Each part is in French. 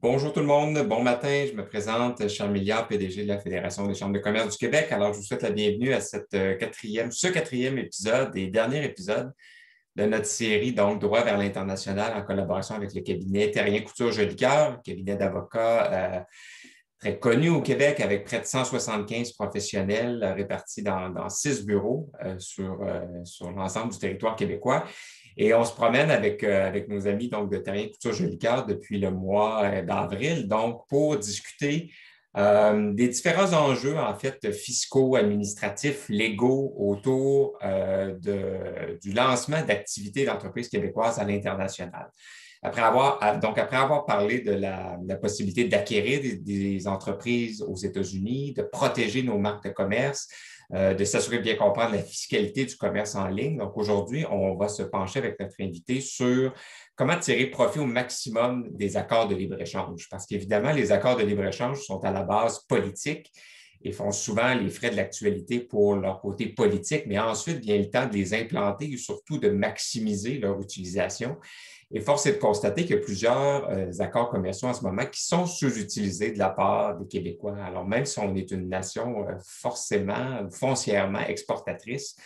Bonjour tout le monde, bon matin, je me présente Charles Milliard, PDG de la Fédération des chambres de commerce du Québec. Alors, je vous souhaite la bienvenue à ce quatrième épisode et dernier épisode de notre série, donc Droit vers l'international, en collaboration avec le cabinet Terrien Couture Jolicoeur, cabinet d'avocats très connu au Québec avec près de 175 professionnels répartis dans 6 bureaux sur l'ensemble du territoire québécois. Et on se promène avec nos amis donc, de Terrien Couture Jolicoeur depuis le mois d'avril, donc pour discuter des différents enjeux, en fait, fiscaux, administratifs, légaux autour du lancement d'activités d'entreprises québécoises à l'international. Après avoir parlé de la possibilité d'acquérir des entreprises aux États-Unis, de protéger nos marques de commerce, de s'assurer de bien comprendre la fiscalité du commerce en ligne. Donc, aujourd'hui, on va se pencher avec notre invité sur comment tirer profit au maximum des accords de libre-échange. Parce qu'évidemment, les accords de libre-échange sont à la base politiques et font souvent les frais de l'actualité pour leur côté politique, mais ensuite vient le temps de les implanter et surtout de maximiser leur utilisation. Et force est de constater qu'il y a plusieurs accords commerciaux en ce moment qui sont sous-utilisés de la part des Québécois. Alors, même si on est une nation foncièrement exportatrice,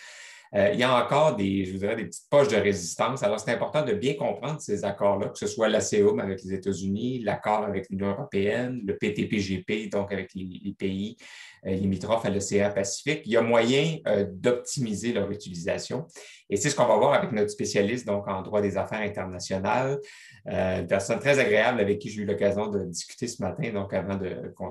il y a encore je vous dirais, des petites poches de résistance. Alors, c'est important de bien comprendre ces accords-là, que ce soit l'ACEUM avec les États-Unis, l'accord avec l'Union européenne, le PTPGP, donc avec les pays limitrophes à l'océan Pacifique. Il y a moyen d'optimiser leur utilisation. Et c'est ce qu'on va voir avec notre spécialiste donc, en droit des affaires internationales, une personne très agréable avec qui j'ai eu l'occasion de discuter ce matin, donc avant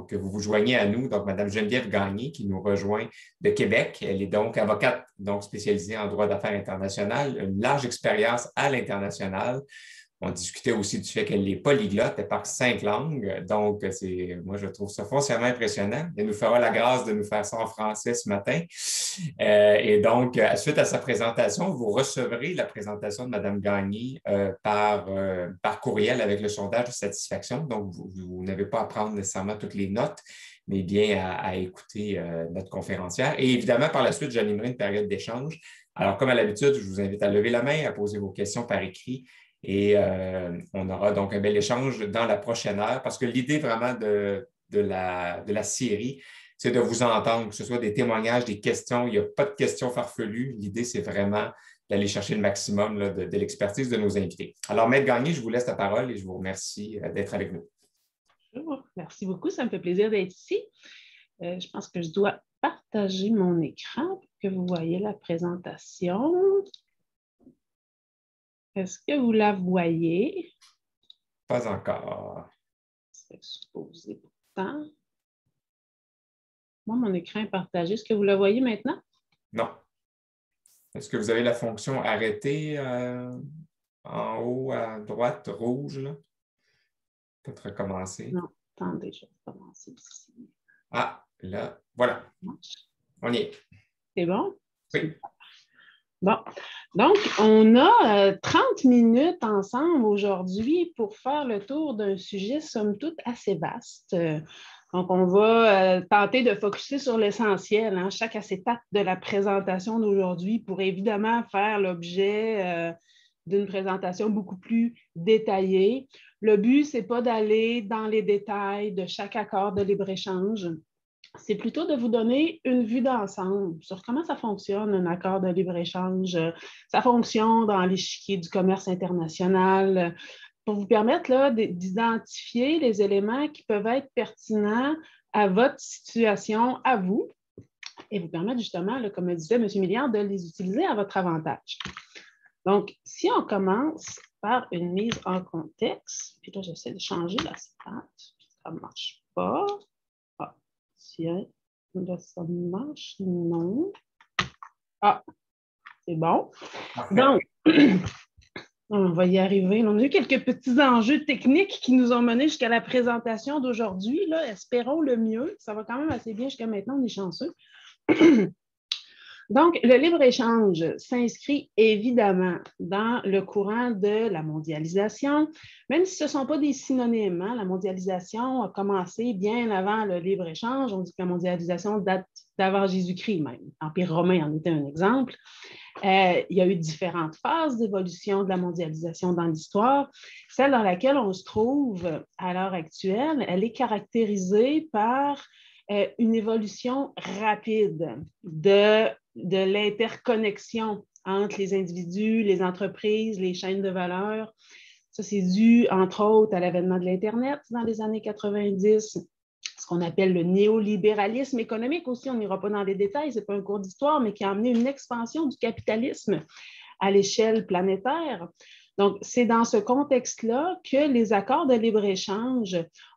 que vous vous joigniez à nous, donc Mme Geneviève Gagné, qui nous rejoint de Québec. Elle est donc avocate donc spécialisée en droit d'affaires international, une large expérience à l'international. On discutait aussi du fait qu'elle est polyglotte, elle parle 5 langues. Donc, moi, je trouve ça foncièrement impressionnant. Elle nous fera la grâce de nous faire ça en français ce matin. Et donc, suite à sa présentation, vous recevrez la présentation de Mme Gagné par courriel avec le sondage de satisfaction. Donc, vous n'avez pas à prendre nécessairement toutes les notes, mais bien à écouter notre conférencière. Et évidemment, par la suite, j'animerai une période d'échange. Alors, comme à l'habitude, je vous invite à lever la main, à poser vos questions par écrit. Et on aura donc un bel échange dans la prochaine heure parce que l'idée vraiment de la série, c'est de vous entendre, que ce soit des témoignages, des questions. Il n'y a pas de questions farfelues. L'idée, c'est vraiment d'aller chercher le maximum là, de l'expertise de nos invités. Alors, Maître Gagné, je vous laisse la parole et je vous remercie d'être avec nous. Bonjour, merci beaucoup. Ça me fait plaisir d'être ici. Je pense que je dois partager mon écran pour que vous voyez la présentation. Est-ce que vous la voyez? Pas encore. C'est supposé pourtant. Moi, mon écran est partagé. Est-ce que vous la voyez maintenant? Non. Est-ce que vous avez la fonction arrêter en haut à droite, rouge? Là? Peut-être recommencer. Non, attendez, je vais recommencer ici. Ah, là, voilà. On y est. C'est bon? Oui. Bon, donc on a 30 minutes ensemble aujourd'hui pour faire le tour d'un sujet somme toute assez vaste. Donc on va tenter de focusser sur l'essentiel, hein, chaque étape de la présentation d'aujourd'hui pour évidemment faire l'objet d'une présentation beaucoup plus détaillée. Le but, ce n'est pas d'aller dans les détails de chaque accord de libre-échange. C'est plutôt de vous donner une vue d'ensemble sur comment ça fonctionne, un accord de libre-échange, sa fonction dans l'échiquier du commerce international, pour vous permettre là, d'identifier les éléments qui peuvent être pertinents à votre situation, à vous, et vous permettre justement, là, comme disait M. Milliard, de les utiliser à votre avantage. Donc, si on commence par une mise en contexte, puis là, j'essaie de changer la stat, ça ne marche pas. Tiens, là, ça marche, non. Ah, c'est bon. Donc, on va y arriver. On a eu quelques petits enjeux techniques qui nous ont menés jusqu'à la présentation d'aujourd'hui. Espérons le mieux. Ça va quand même assez bien jusqu'à maintenant, on est chanceux. Donc, le libre-échange s'inscrit évidemment dans le courant de la mondialisation, même si ce ne sont pas des synonymes. Hein. La mondialisation a commencé bien avant le libre-échange. On dit que la mondialisation date d'avant Jésus-Christ même. L'Empire romain en était un exemple. Il y a eu différentes phases d'évolution de la mondialisation dans l'histoire. Celle dans laquelle on se trouve à l'heure actuelle, elle est caractérisée par une évolution rapide de l'interconnexion entre les individus, les entreprises, les chaînes de valeur. Ça, c'est dû, entre autres, à l'avènement de l'Internet dans les années 90, ce qu'on appelle le néolibéralisme économique aussi. On n'ira pas dans les détails, ce n'est pas un cours d'histoire, mais qui a amené une expansion du capitalisme à l'échelle planétaire. Donc, c'est dans ce contexte-là que les accords de libre-échange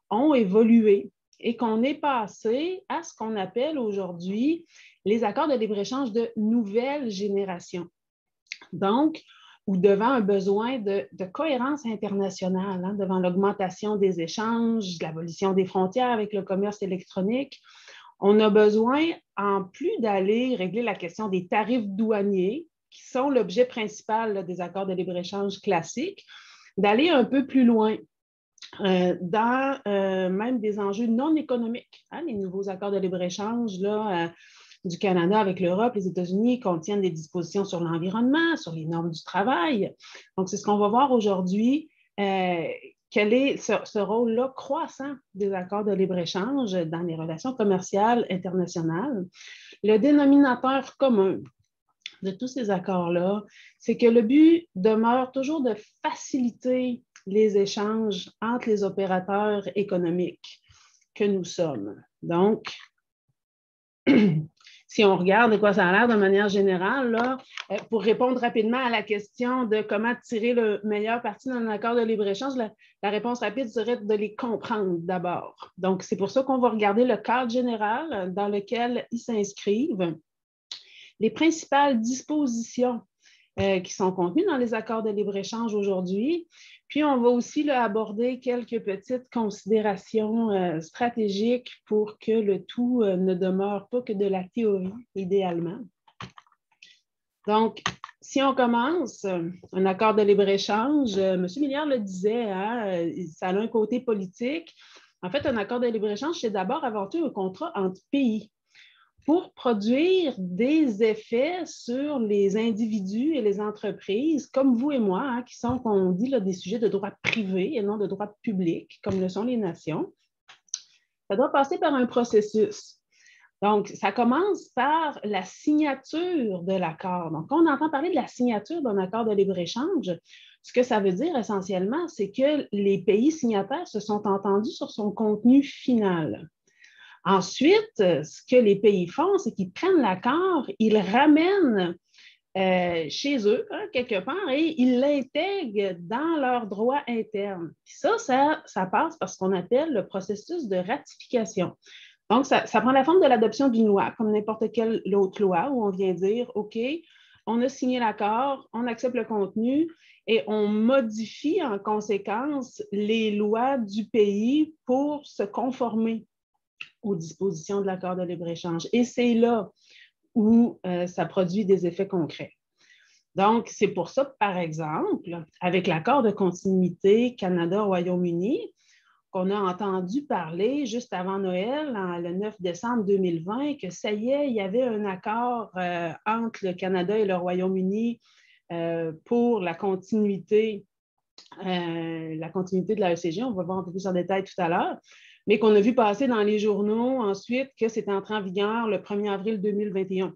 ont évolué et qu'on est passé à ce qu'on appelle aujourd'hui les accords de libre-échange de nouvelle génération. Donc, ou devant un besoin de cohérence internationale, hein, devant l'augmentation des échanges, l'abolition des frontières avec le commerce électronique, on a besoin, en plus d'aller régler la question des tarifs douaniers, qui sont l'objet principal là, des accords de libre-échange classiques, d'aller un peu plus loin dans même des enjeux non économiques. Hein, les nouveaux accords de libre-échange du Canada avec l'Europe, les États-Unis contiennent des dispositions sur l'environnement, sur les normes du travail. Donc, c'est ce qu'on va voir aujourd'hui. Quel est ce rôle-là croissant des accords de libre-échange dans les relations commerciales internationales? Le dénominateur commun de tous ces accords-là, c'est que le but demeure toujours de faciliter les échanges entre les opérateurs économiques que nous sommes. Donc, si on regarde de quoi ça a l'air de manière générale, là, pour répondre rapidement à la question de comment tirer le meilleur parti d'un accord de libre-échange, la réponse rapide serait de les comprendre d'abord. Donc, c'est pour ça qu'on va regarder le cadre général dans lequel ils s'inscrivent, les principales dispositions qui sont contenues dans les accords de libre-échange aujourd'hui. Puis, on va aussi là, aborder quelques petites considérations stratégiques pour que le tout ne demeure pas que de la théorie, idéalement. Donc, si on commence, un accord de libre-échange, M. Milliard le disait, hein, ça a un côté politique. En fait, un accord de libre-échange, c'est d'abord avant tout un contrat entre pays pour produire des effets sur les individus et les entreprises, comme vous et moi, hein, qui sont, on dit, là, des sujets de droit privé et non de droit public, comme le sont les nations. Ça doit passer par un processus. Donc, ça commence par la signature de l'accord. Donc, quand on entend parler de la signature d'un accord de libre-échange, ce que ça veut dire essentiellement, c'est que les pays signataires se sont entendus sur son contenu final. Ensuite, ce que les pays font, c'est qu'ils prennent l'accord, ils le ramènent chez eux, hein, quelque part, et ils l'intègrent dans leur droit interne. Puis ça passe par ce qu'on appelle le processus de ratification. Donc, ça prend la forme de l'adoption d'une loi, comme n'importe quelle autre loi, où on vient dire, OK, on a signé l'accord, on accepte le contenu et on modifie en conséquence les lois du pays pour se conformer aux dispositions de l'accord de libre-échange. Et c'est là où ça produit des effets concrets. Donc, c'est pour ça, par exemple, avec l'accord de continuité Canada-Royaume-Uni, qu'on a entendu parler juste avant Noël, le 9 décembre 2020, que ça y est, il y avait un accord entre le Canada et le Royaume-Uni pour la continuité de la ECG. On va voir un peu plus en détail tout à l'heure, mais qu'on a vu passer dans les journaux ensuite que c'était entré en vigueur le 1er avril 2021.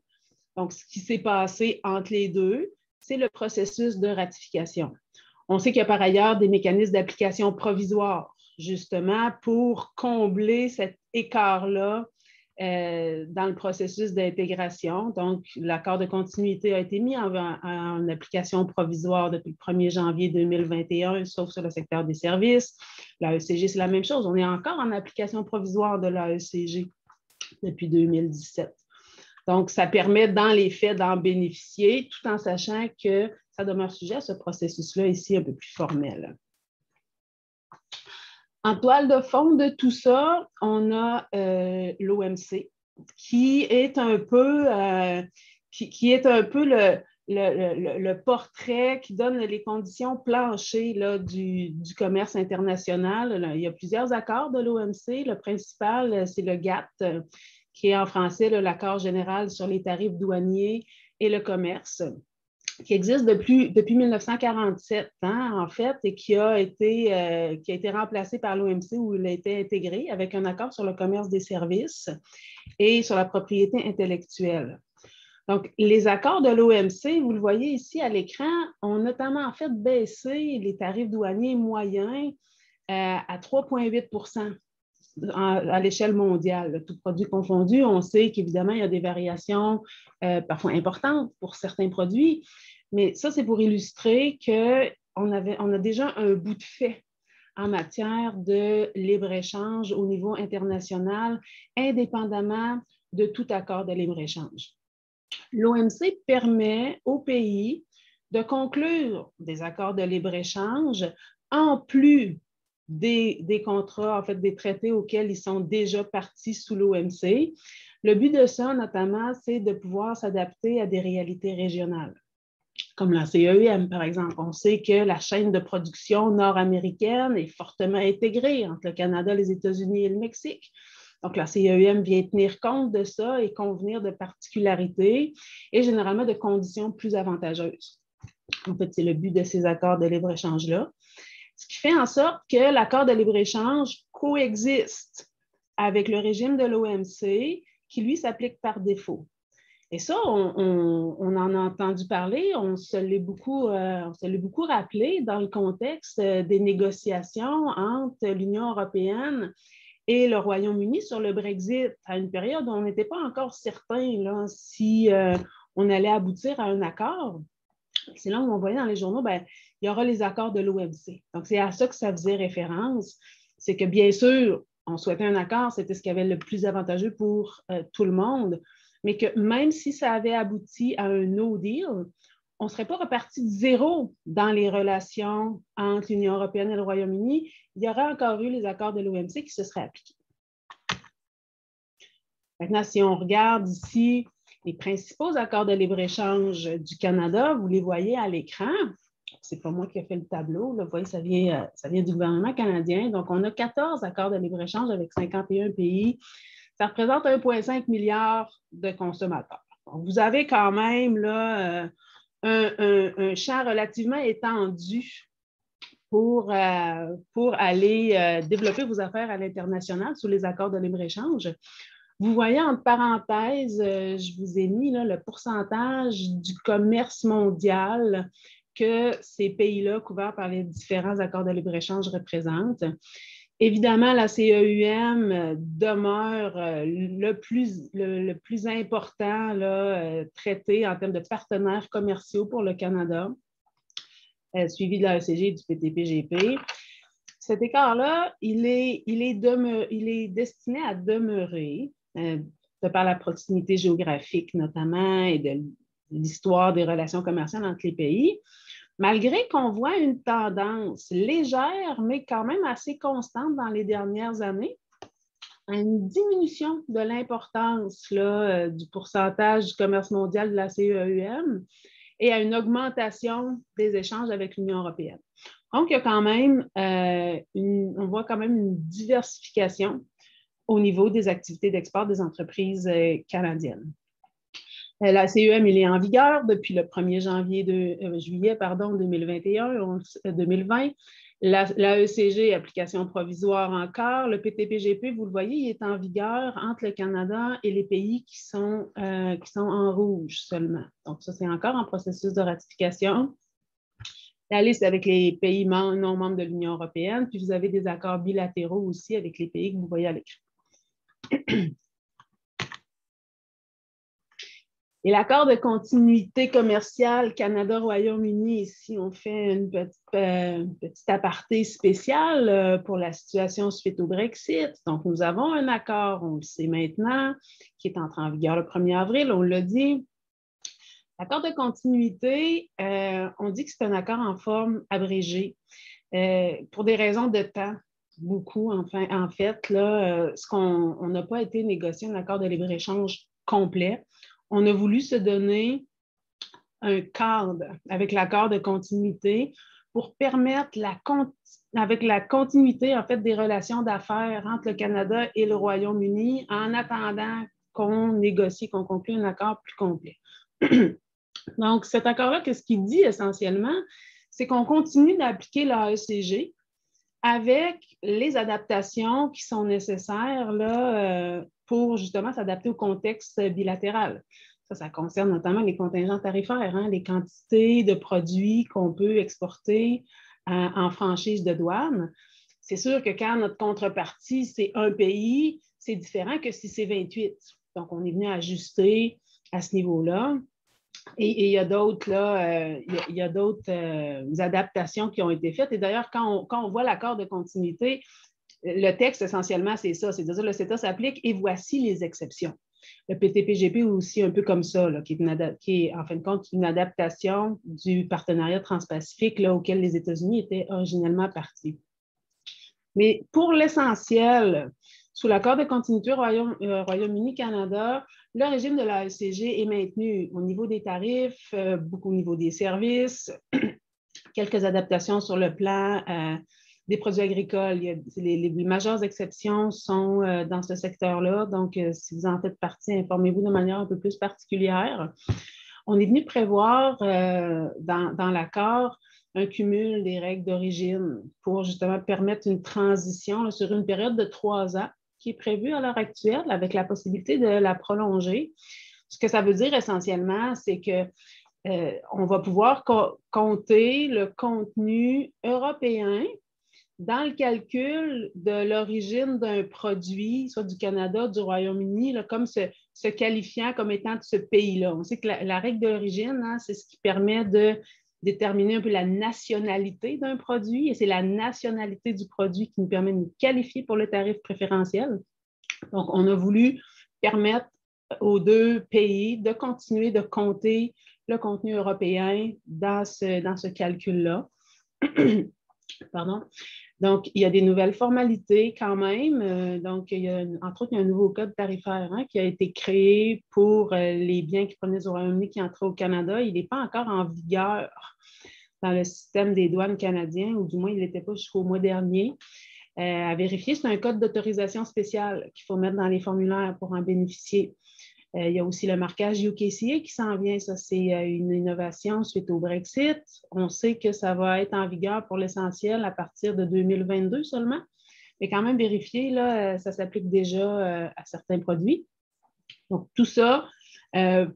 Donc, ce qui s'est passé entre les deux, c'est le processus de ratification. On sait qu'il y a par ailleurs des mécanismes d'application provisoire, justement, pour combler cet écart-là dans le processus d'intégration. Donc, l'accord de continuité a été mis en application provisoire depuis le 1er janvier 2021, sauf sur le secteur des services. L'AECG, c'est la même chose. On est encore en application provisoire de l'AECG depuis 2017. Donc, ça permet dans les faits d'en bénéficier tout en sachant que ça demeure sujet à ce processus-là ici un peu plus formel. En toile de fond de tout ça, on a l'OMC qui est un peu, qui est un peu le portrait qui donne les conditions planchées là, du commerce international. Là, il y a plusieurs accords de l'OMC. Le principal, c'est le GATT, qui est en français l'accord général sur les tarifs douaniers et le commerce, qui existe depuis 1947, en fait, et qui a été remplacé par l'OMC où il a été intégré avec un accord sur le commerce des services et sur la propriété intellectuelle. Donc, les accords de l'OMC, vous le voyez ici à l'écran, ont notamment en fait baissé les tarifs douaniers moyens à 3,8 à l'échelle mondiale, tout produit confondu. On sait qu'évidemment, il y a des variations parfois importantes pour certains produits, mais ça, c'est pour illustrer qu'on a déjà un bout de fait en matière de libre-échange au niveau international, indépendamment de tout accord de libre-échange. L'OMC permet aux pays de conclure des accords de libre-échange en plus des contrats, en fait, des traités auxquels ils sont déjà partis sous l'OMC. Le but de ça, notamment, c'est de pouvoir s'adapter à des réalités régionales, comme la CEM, par exemple. On sait que la chaîne de production nord-américaine est fortement intégrée entre le Canada, les États-Unis et le Mexique. Donc, la CEM vient tenir compte de ça et convenir de particularités et généralement de conditions plus avantageuses. En fait, c'est le but de ces accords de libre-échange-là. Ce qui fait en sorte que l'accord de libre-échange coexiste avec le régime de l'OMC qui, lui, s'applique par défaut. Et ça, on en a entendu parler, on se l'est beaucoup rappelé dans le contexte des négociations entre l'Union européenne et le Royaume-Uni sur le Brexit, à une période où on n'était pas encore certain là, si on allait aboutir à un accord. C'est là où on voyait dans les journaux, il y aura les accords de l'OMC. Donc, c'est à ça que ça faisait référence. C'est que, bien sûr, on souhaitait un accord, c'était ce qui avait le plus avantageux pour tout le monde, mais que même si ça avait abouti à un no deal, on ne serait pas reparti de zéro dans les relations entre l'Union européenne et le Royaume-Uni. Il y aurait encore eu les accords de l'OMC qui se seraient appliqués. Maintenant, si on regarde ici les principaux accords de libre-échange du Canada, vous les voyez à l'écran. Ce n'est pas moi qui ai fait le tableau. Là, vous voyez, ça vient du gouvernement canadien. Donc, on a 14 accords de libre-échange avec 51 pays. Ça représente 1,5 milliard de consommateurs. Donc, vous avez quand même là, un champ relativement étendu pour aller développer vos affaires à l'international sous les accords de libre-échange. Vous voyez, entre parenthèses, je vous ai mis là, le pourcentage du commerce mondial que ces pays-là, couverts par les différents accords de libre-échange, représentent. Évidemment, la CEUM demeure le plus important là, traité en termes de partenaires commerciaux pour le Canada, suivi de la ECG et du PTPGP. Cet écart-là, il est destiné à demeurer, de par la proximité géographique notamment et de l'histoire des relations commerciales entre les pays, malgré qu'on voit une tendance légère, mais quand même assez constante dans les dernières années, à une diminution de l'importance du pourcentage du commerce mondial de la CEUM et à une augmentation des échanges avec l'Union européenne. Donc, il y a quand même, on voit quand même une diversification au niveau des activités d'export des entreprises canadiennes. La CEM, il est en vigueur depuis le 1er juillet 2020. La ECG, application provisoire encore. Le PTPGP, vous le voyez, il est en vigueur entre le Canada et les pays qui sont en rouge seulement. Donc, ça, c'est encore en processus de ratification. La liste avec les pays non membres de l'Union européenne, puis vous avez des accords bilatéraux aussi avec les pays que vous voyez à l'écran. Et l'accord de continuité commerciale Canada-Royaume-Uni, ici, on fait une petite aparté spéciale pour la situation suite au Brexit. Donc, nous avons un accord, on le sait maintenant, qui est entré en vigueur le 1er avril, on l'a dit. L'accord de continuité, on dit que c'est un accord en forme abrégée pour des raisons de temps. Beaucoup, enfin, en fait, là, on n'a pas été négocié un accord de libre-échange complet. on a voulu se donner un cadre avec l'accord de continuité pour permettre avec la continuité en fait, des relations d'affaires entre le Canada et le Royaume-Uni en attendant qu'on négocie, qu'on conclue un accord plus complet. Donc, cet accord-là, qu'est-ce qu'il dit essentiellement? C'est qu'on continue d'appliquer l'AECG avec les adaptations qui sont nécessaires là, pour justement s'adapter au contexte bilatéral. Ça concerne notamment les contingents tarifaires, hein, les quantités de produits qu'on peut exporter en franchise de douane. C'est sûr que quand notre contrepartie, c'est un pays, c'est différent que si c'est 28. Donc, on est venu ajuster à ce niveau-là. Et il y a d'autres adaptations qui ont été faites. Et d'ailleurs, quand on voit l'accord de continuité, le texte, essentiellement, c'est ça. C'est-à-dire le CETA s'applique et voici les exceptions. Le PTPGP est aussi un peu comme ça, là, qui est en fin de compte une adaptation du partenariat transpacifique là, auquel les États-Unis étaient originellement partis. Mais pour l'essentiel, sous l'accord de continuité Royaume-Uni-Canada, le régime de l'AECG est maintenu au niveau des tarifs, beaucoup au niveau des services, quelques adaptations sur le plan des produits agricoles. Les majeures exceptions sont dans ce secteur-là. Donc, si vous en faites partie, informez-vous de manière un peu plus particulière. On est venu prévoir dans l'accord un cumul des règles d'origine pour justement permettre une transition là, sur une période de 3 ans qui est prévue à l'heure actuelle avec la possibilité de la prolonger. Ce que ça veut dire essentiellement, c'est que on va pouvoir compter le contenu européen dans le calcul de l'origine d'un produit, soit du Canada, du Royaume-Uni, là, comme se qualifiant comme étant de ce pays-là. On sait que la règle d'origine, hein, c'est ce qui permet de déterminer un peu la nationalité d'un produit, et c'est la nationalité du produit qui nous permet de nous qualifier pour le tarif préférentiel. Donc, on a voulu permettre aux deux pays de continuer de compter le contenu européen dans ce calcul-là. Pardon. Donc, il y a des nouvelles formalités quand même. Donc, entre autres, il y a un nouveau code tarifaire hein, qui a été créé pour les biens qui provenaient du Royaume-Uni qui entraient au Canada. Il n'est pas encore en vigueur dans le système des douanes canadiens, ou du moins, il n'était pas jusqu'au mois dernier. À vérifier, c'est un code d'autorisation spéciale qu'il faut mettre dans les formulaires pour en bénéficier. Il y a aussi le marquage UKCA qui s'en vient. Ça, c'est une innovation suite au Brexit. On sait que ça va être en vigueur pour l'essentiel à partir de 2022 seulement. Mais quand même, vérifier, là, ça s'applique déjà à certains produits. Donc, tout ça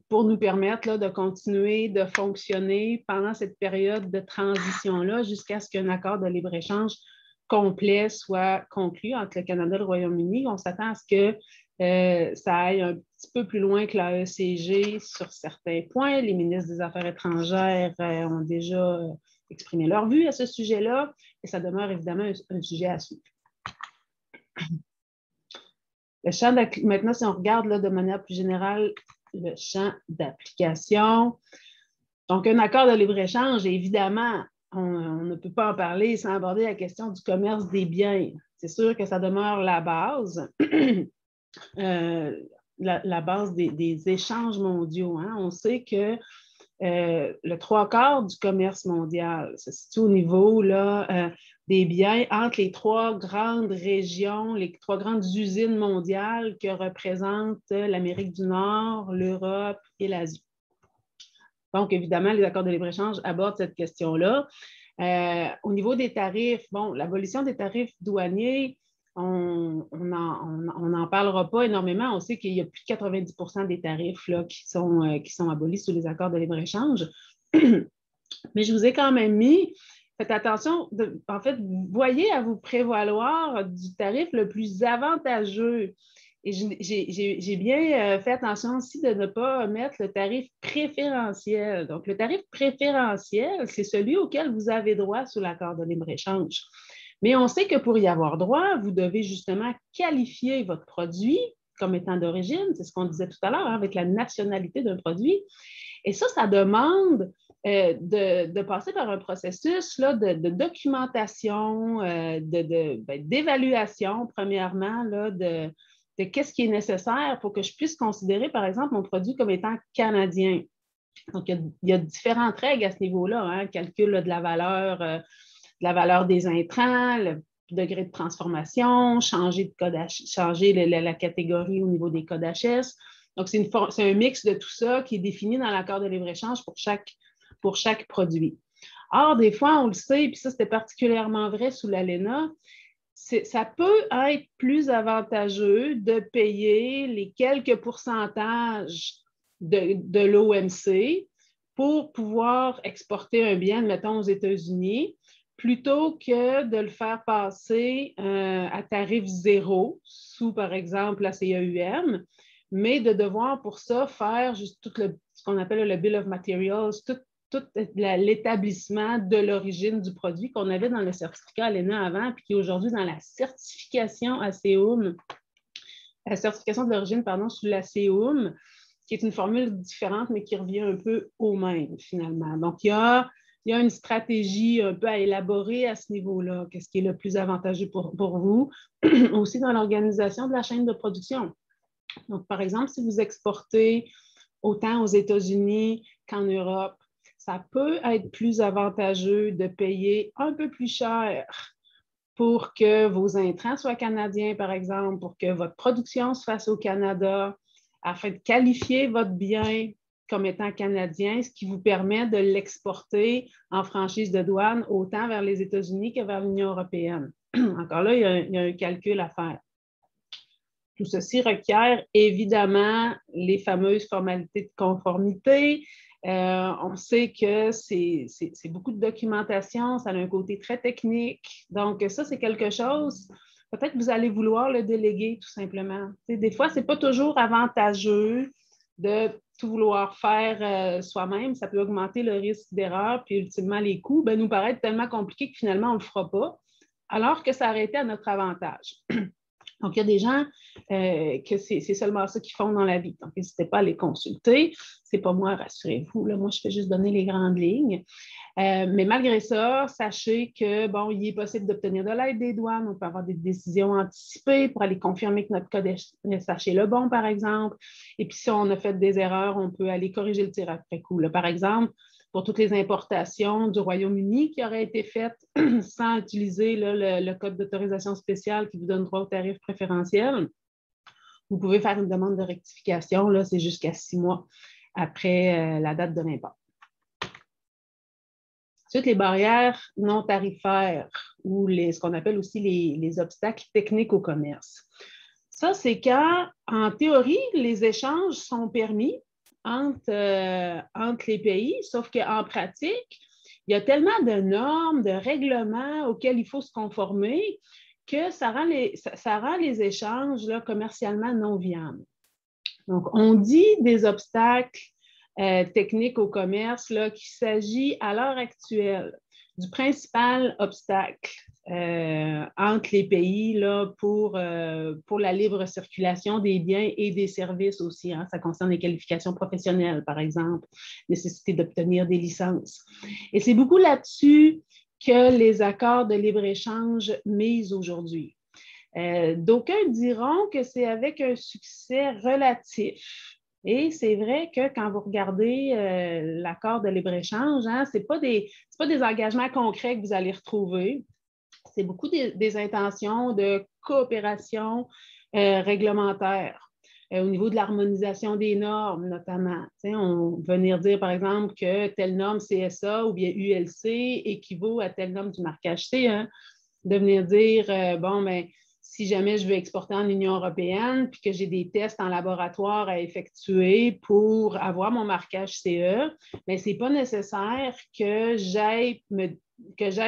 pour nous permettre là, de continuer de fonctionner pendant cette période de transition-là jusqu'à ce qu'un accord de libre-échange complet soit conclu entre le Canada et le Royaume-Uni. On s'attend à ce que ça aille un petit peu plus loin que la ECG sur certains points. Les ministres des Affaires étrangères ont déjà exprimé leur vue à ce sujet-là et ça demeure évidemment un sujet à suivre. Le champ maintenant, si on regarde là, de manière plus générale le champ d'application, donc un accord de libre-échange, évidemment, on ne peut pas en parler sans aborder la question du commerce des biens. C'est sûr que ça demeure la base. La base des échanges mondiaux. Hein. On sait que le 3/4 du commerce mondial se situe au niveau là, des biens entre les 3 grandes régions, les 3 grandes usines mondiales que représentent l'Amérique du Nord, l'Europe et l'Asie. Donc, évidemment, les accords de libre-échange abordent cette question-là. Au niveau des tarifs, bon, l'abolition des tarifs douaniers, on n'en parlera pas énormément. On sait qu'il y a plus de 90% des tarifs là, qui sont abolis sous les accords de libre-échange. Mais je vous ai quand même mis, faites attention, en fait, voyez à vous prévaloir du tarif le plus avantageux. Et j'ai bien fait attention aussi de ne pas mettre le tarif préférentiel. Donc, le tarif préférentiel, c'est celui auquel vous avez droit sous l'accord de libre-échange. Mais on sait que pour y avoir droit, vous devez justement qualifier votre produit comme étant d'origine. C'est ce qu'on disait tout à l'heure hein, avec la nationalité d'un produit. Et ça demande de passer par un processus là, de documentation, d'évaluation, premièrement, là, de qu'est-ce qui est nécessaire pour que je puisse considérer, par exemple, mon produit comme étant canadien. Donc, il y a différentes règles à ce niveau-là, hein, calcul de la valeur des intrants, le degré de transformation, changer la catégorie au niveau des codes HS. Donc, c'est un mix de tout ça qui est défini dans l'accord de libre-échange pour chaque produit. Or, des fois, on le sait, puis ça, c'était particulièrement vrai sous l'ALENA, ça peut être plus avantageux de payer les quelques pourcentages de l'OMC pour pouvoir exporter un bien, mettons, aux États-Unis, plutôt que de le faire passer à tarif zéro, sous, par exemple, la CEUM, mais de devoir pour ça faire juste tout ce qu'on appelle le Bill of Materials, tout l'établissement de l'origine du produit qu'on avait dans le certificat ALENA avant, puis qui est aujourd'hui dans la certification ASEUM, la certification de l'origine, sous la CEUM, qui est une formule différente, mais qui revient un peu au même, finalement. Donc, il y a une stratégie un peu à élaborer à ce niveau-là, qu'est-ce qui est le plus avantageux pour vous, aussi dans l'organisation de la chaîne de production. Donc, par exemple, si vous exportez autant aux États-Unis qu'en Europe, ça peut être plus avantageux de payer un peu plus cher pour que vos intrants soient canadiens, par exemple, pour que votre production se fasse au Canada, afin de qualifier votre bien comme étant canadien, ce qui vous permet de l'exporter en franchise de douane autant vers les États-Unis que vers l'Union européenne. Encore là, il y a un calcul à faire. Tout ceci requiert évidemment les fameuses formalités de conformité. On sait que c'est beaucoup de documentation, ça a un côté très technique. Donc, ça, c'est quelque chose, peut-être que vous allez vouloir le déléguer tout simplement. Des fois, ce n'est pas toujours avantageux de tout vouloir faire soi-même. Ça peut augmenter le risque d'erreur, puis ultimement, les coûts nous paraître tellement compliqués que finalement, on ne le fera pas, alors que ça aurait été à notre avantage. Donc, il y a des gens que c'est seulement ça qu'ils font dans la vie. Donc, n'hésitez pas à les consulter. Ce n'est pas moi, rassurez-vous. Là, moi, je fais juste donner les grandes lignes. Mais malgré ça, sachez que, il est possible d'obtenir de l'aide des douanes. On peut avoir des décisions anticipées pour aller confirmer que notre code SH est le bon, par exemple. Et puis, si on a fait des erreurs, on peut aller corriger le tir après coup. Là, par exemple, pour toutes les importations du Royaume-Uni qui auraient été faites sans utiliser le code d'autorisation spéciale qui vous donne droit au tarif préférentiel, vous pouvez faire une demande de rectification. Là, c'est jusqu'à 6 mois après la date de l'import. Ensuite, les barrières non tarifaires ou ce qu'on appelle aussi les obstacles techniques au commerce. Ça, c'est quand, en théorie, les échanges sont permis entre les pays, sauf qu'en pratique, il y a tellement de normes, de règlements auxquels il faut se conformer que ça rend les échanges là, commercialement non viables. Donc, on dit des obstacles techniques au commerce qu'il s'agit à l'heure actuelle du principal obstacle entre les pays là, pour la libre circulation des biens et des services aussi. Hein. Ça concerne les qualifications professionnelles, par exemple, nécessité d'obtenir des licences. Et c'est beaucoup là-dessus que les accords de libre-échange misent aujourd'hui. D'aucuns diront que c'est avec un succès relatif. Et c'est vrai que quand vous regardez l'accord de libre-échange, hein, ce n'est pas des engagements concrets que vous allez retrouver. C'est beaucoup des intentions de coopération réglementaire au niveau de l'harmonisation des normes, notamment. On va venir dire, par exemple, que telle norme CSA ou bien ULC équivaut à telle norme du marquage C. Hein, de venir dire, si jamais je veux exporter en Union européenne puis que j'ai des tests en laboratoire à effectuer pour avoir mon marquage CE, mais ce n'est pas nécessaire que j'aille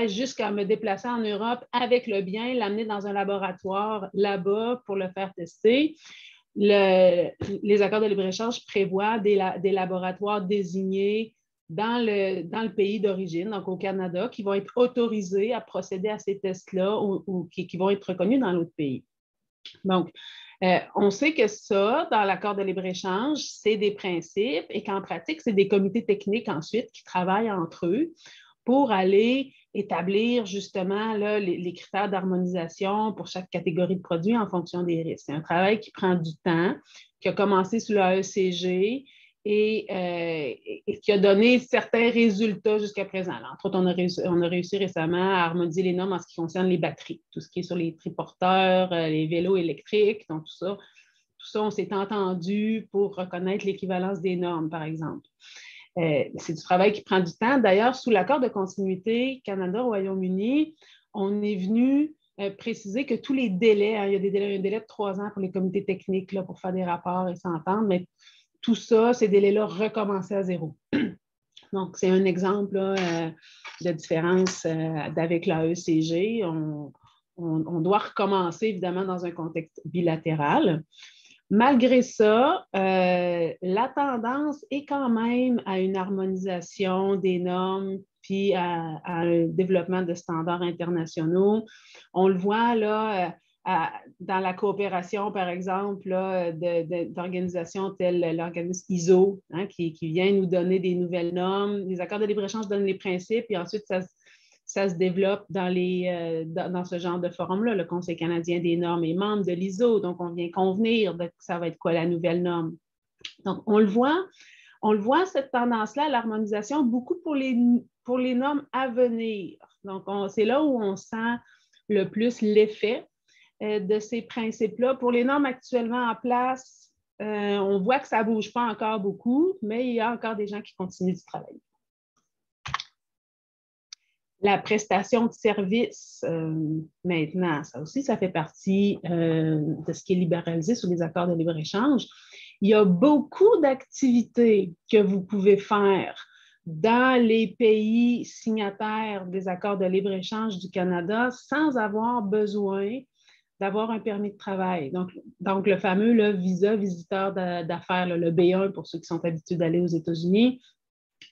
jusqu'à me déplacer en Europe avec le bien, l'amener dans un laboratoire là-bas pour le faire tester. Les accords de libre-échange prévoient des laboratoires désignés dans le pays d'origine, donc au Canada, qui vont être autorisés à procéder à ces tests-là ou qui vont être reconnus dans l'autre pays. Donc, on sait que ça, dans l'accord de libre-échange, c'est des principes et qu'en pratique, c'est des comités techniques ensuite qui travaillent entre eux pour aller établir justement là, les critères d'harmonisation pour chaque catégorie de produits en fonction des risques. C'est un travail qui prend du temps, qui a commencé sous la ECG et qui a donné certains résultats jusqu'à présent. Alors, entre autres, on a réussi récemment à harmoniser les normes en ce qui concerne les batteries, tout ce qui est sur les triporteurs, les vélos électriques, donc tout ça, on s'est entendu pour reconnaître l'équivalence des normes, par exemple. C'est du travail qui prend du temps. D'ailleurs, sous l'accord de continuité Canada-Royaume-Uni, on est venu préciser que tous les délais, il y a un délai de 3 ans pour les comités techniques là, pour faire des rapports et s'entendre, mais tout ça, ces délais-là recommençaient à zéro. Donc, c'est un exemple là, de différence avec la ECG. On doit recommencer, évidemment, dans un contexte bilatéral. Malgré ça, la tendance est quand même à une harmonisation des normes puis à un développement de standards internationaux. On le voit là, dans la coopération, par exemple, d'organisations telles l'organisme ISO, hein, qui vient nous donner des nouvelles normes. Les accords de libre-échange donnent les principes et ensuite, ça se développe dans ce genre de forum-là. Le Conseil canadien des normes est membre de l'ISO, donc on vient convenir de ça va être quoi la nouvelle norme. Donc, on le voit cette tendance-là à l'harmonisation, beaucoup pour les normes à venir. Donc, c'est là où on sent le plus l'effet de ces principes-là. Pour les normes actuellement en place, on voit que ça ne bouge pas encore beaucoup, mais il y a encore des gens qui continuent de travailler. La prestation de services, maintenant, ça aussi, ça fait partie de ce qui est libéralisé sous les accords de libre-échange. Il y a beaucoup d'activités que vous pouvez faire dans les pays signataires des accords de libre-échange du Canada sans avoir besoin d'avoir un permis de travail. Donc le fameux là, visa visiteur d'affaires, le B1 pour ceux qui sont habitués d'aller aux États-Unis.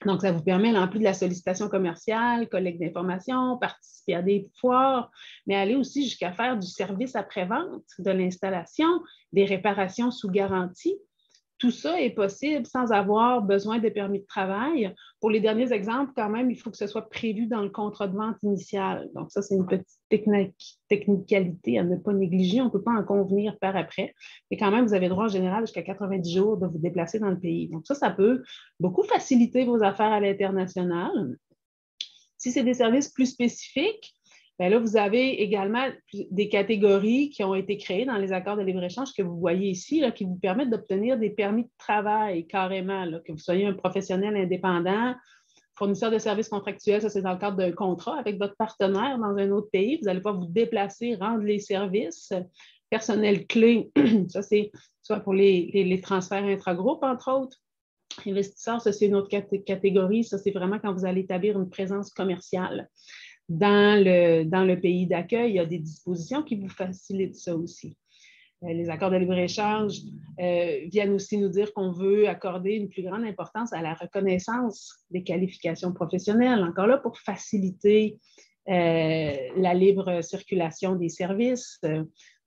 Donc, ça vous permet, en plus de la sollicitation commerciale, collecte d'informations, participer à des foires, mais aller aussi jusqu'à faire du service après-vente, de l'installation, des réparations sous garantie. Tout ça est possible sans avoir besoin de permis de travail. Pour les derniers exemples, quand même, il faut que ce soit prévu dans le contrat de vente initial. Donc, ça, c'est une petite technicalité à ne pas négliger. On ne peut pas en convenir par après. Mais quand même, vous avez droit en général jusqu'à 90 jours de vous déplacer dans le pays. Donc, ça peut beaucoup faciliter vos affaires à l'international. Si c'est des services plus spécifiques, bien là, vous avez également des catégories qui ont été créées dans les accords de libre-échange que vous voyez ici, là, qui vous permettent d'obtenir des permis de travail carrément, là, que vous soyez un professionnel indépendant, fournisseur de services contractuels, ça c'est dans le cadre d'un contrat avec votre partenaire dans un autre pays. Vous allez pouvoir vous déplacer, rendre les services. Personnel clé, ça c'est soit pour les transferts intragroupes, entre autres. Investisseurs, ça c'est une autre catégorie. Ça c'est vraiment quand vous allez établir une présence commerciale. Dans le pays d'accueil, il y a des dispositions qui vous facilitent ça aussi. Les accords de libre-échange viennent aussi nous dire qu'on veut accorder une plus grande importance à la reconnaissance des qualifications professionnelles, encore là pour faciliter la libre circulation des services.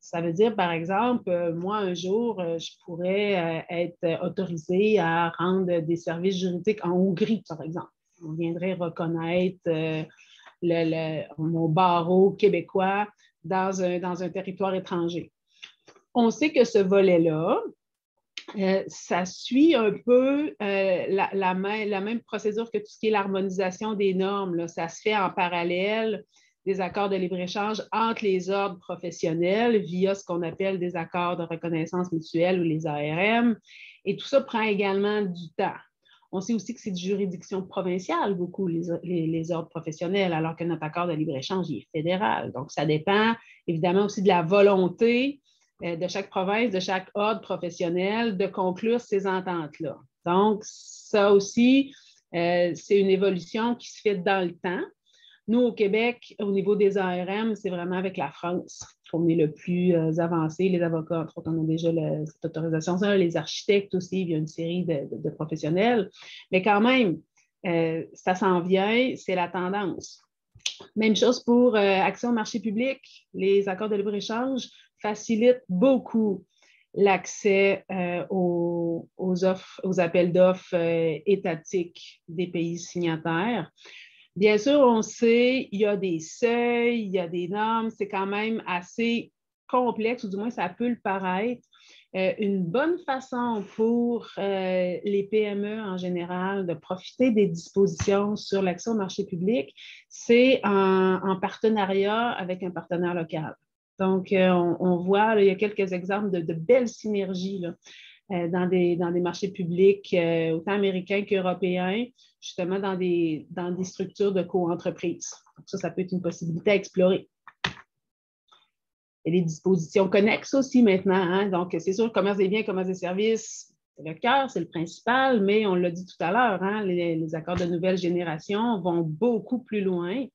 Ça veut dire, par exemple, moi, un jour, je pourrais être autorisée à rendre des services juridiques en Hongrie, par exemple. On viendrait reconnaître mon barreau québécois dans un territoire étranger. On sait que ce volet-là, ça suit un peu la même procédure que tout ce qui est l'harmonisation des normes. Là. Ça se fait en parallèle des accords de libre-échange entre les ordres professionnels via ce qu'on appelle des accords de reconnaissance mutuelle ou les ARM. Et tout ça prend également du temps. On sait aussi que c'est de juridiction provinciale, beaucoup, les ordres professionnels, alors que notre accord de libre-échange est fédéral. Donc, ça dépend évidemment aussi de la volonté de chaque province, de chaque ordre professionnel de conclure ces ententes-là. Donc, ça aussi, c'est une évolution qui se fait dans le temps. Nous, au Québec, au niveau des ARM, c'est vraiment avec la France qu'on est le plus avancé. Les avocats, entre autres, on a déjà cette autorisation. Les architectes aussi, il y a une série de professionnels. Mais quand même, ça s'en vient, c'est la tendance. Même chose pour accès au marché public. Les accords de libre-échange facilitent beaucoup l'accès aux appels d'offres étatiques des pays signataires. Bien sûr, on sait, il y a des seuils, il y a des normes, c'est quand même assez complexe, ou du moins ça peut le paraître. Une bonne façon pour les PME en général de profiter des dispositions sur l'accès au marché public, c'est en partenariat avec un partenaire local. Donc, on voit, là, il y a quelques exemples de belles synergies là, dans des marchés publics, autant américains qu'européens, justement dans des structures de co-entreprise. Donc ça peut être une possibilité à explorer. Et les dispositions connexes aussi maintenant. Hein? Donc, c'est sûr, le commerce des biens, le commerce des services, c'est le cœur, c'est le principal, mais on l'a dit tout à l'heure, hein, les accords de nouvelle génération vont beaucoup plus loin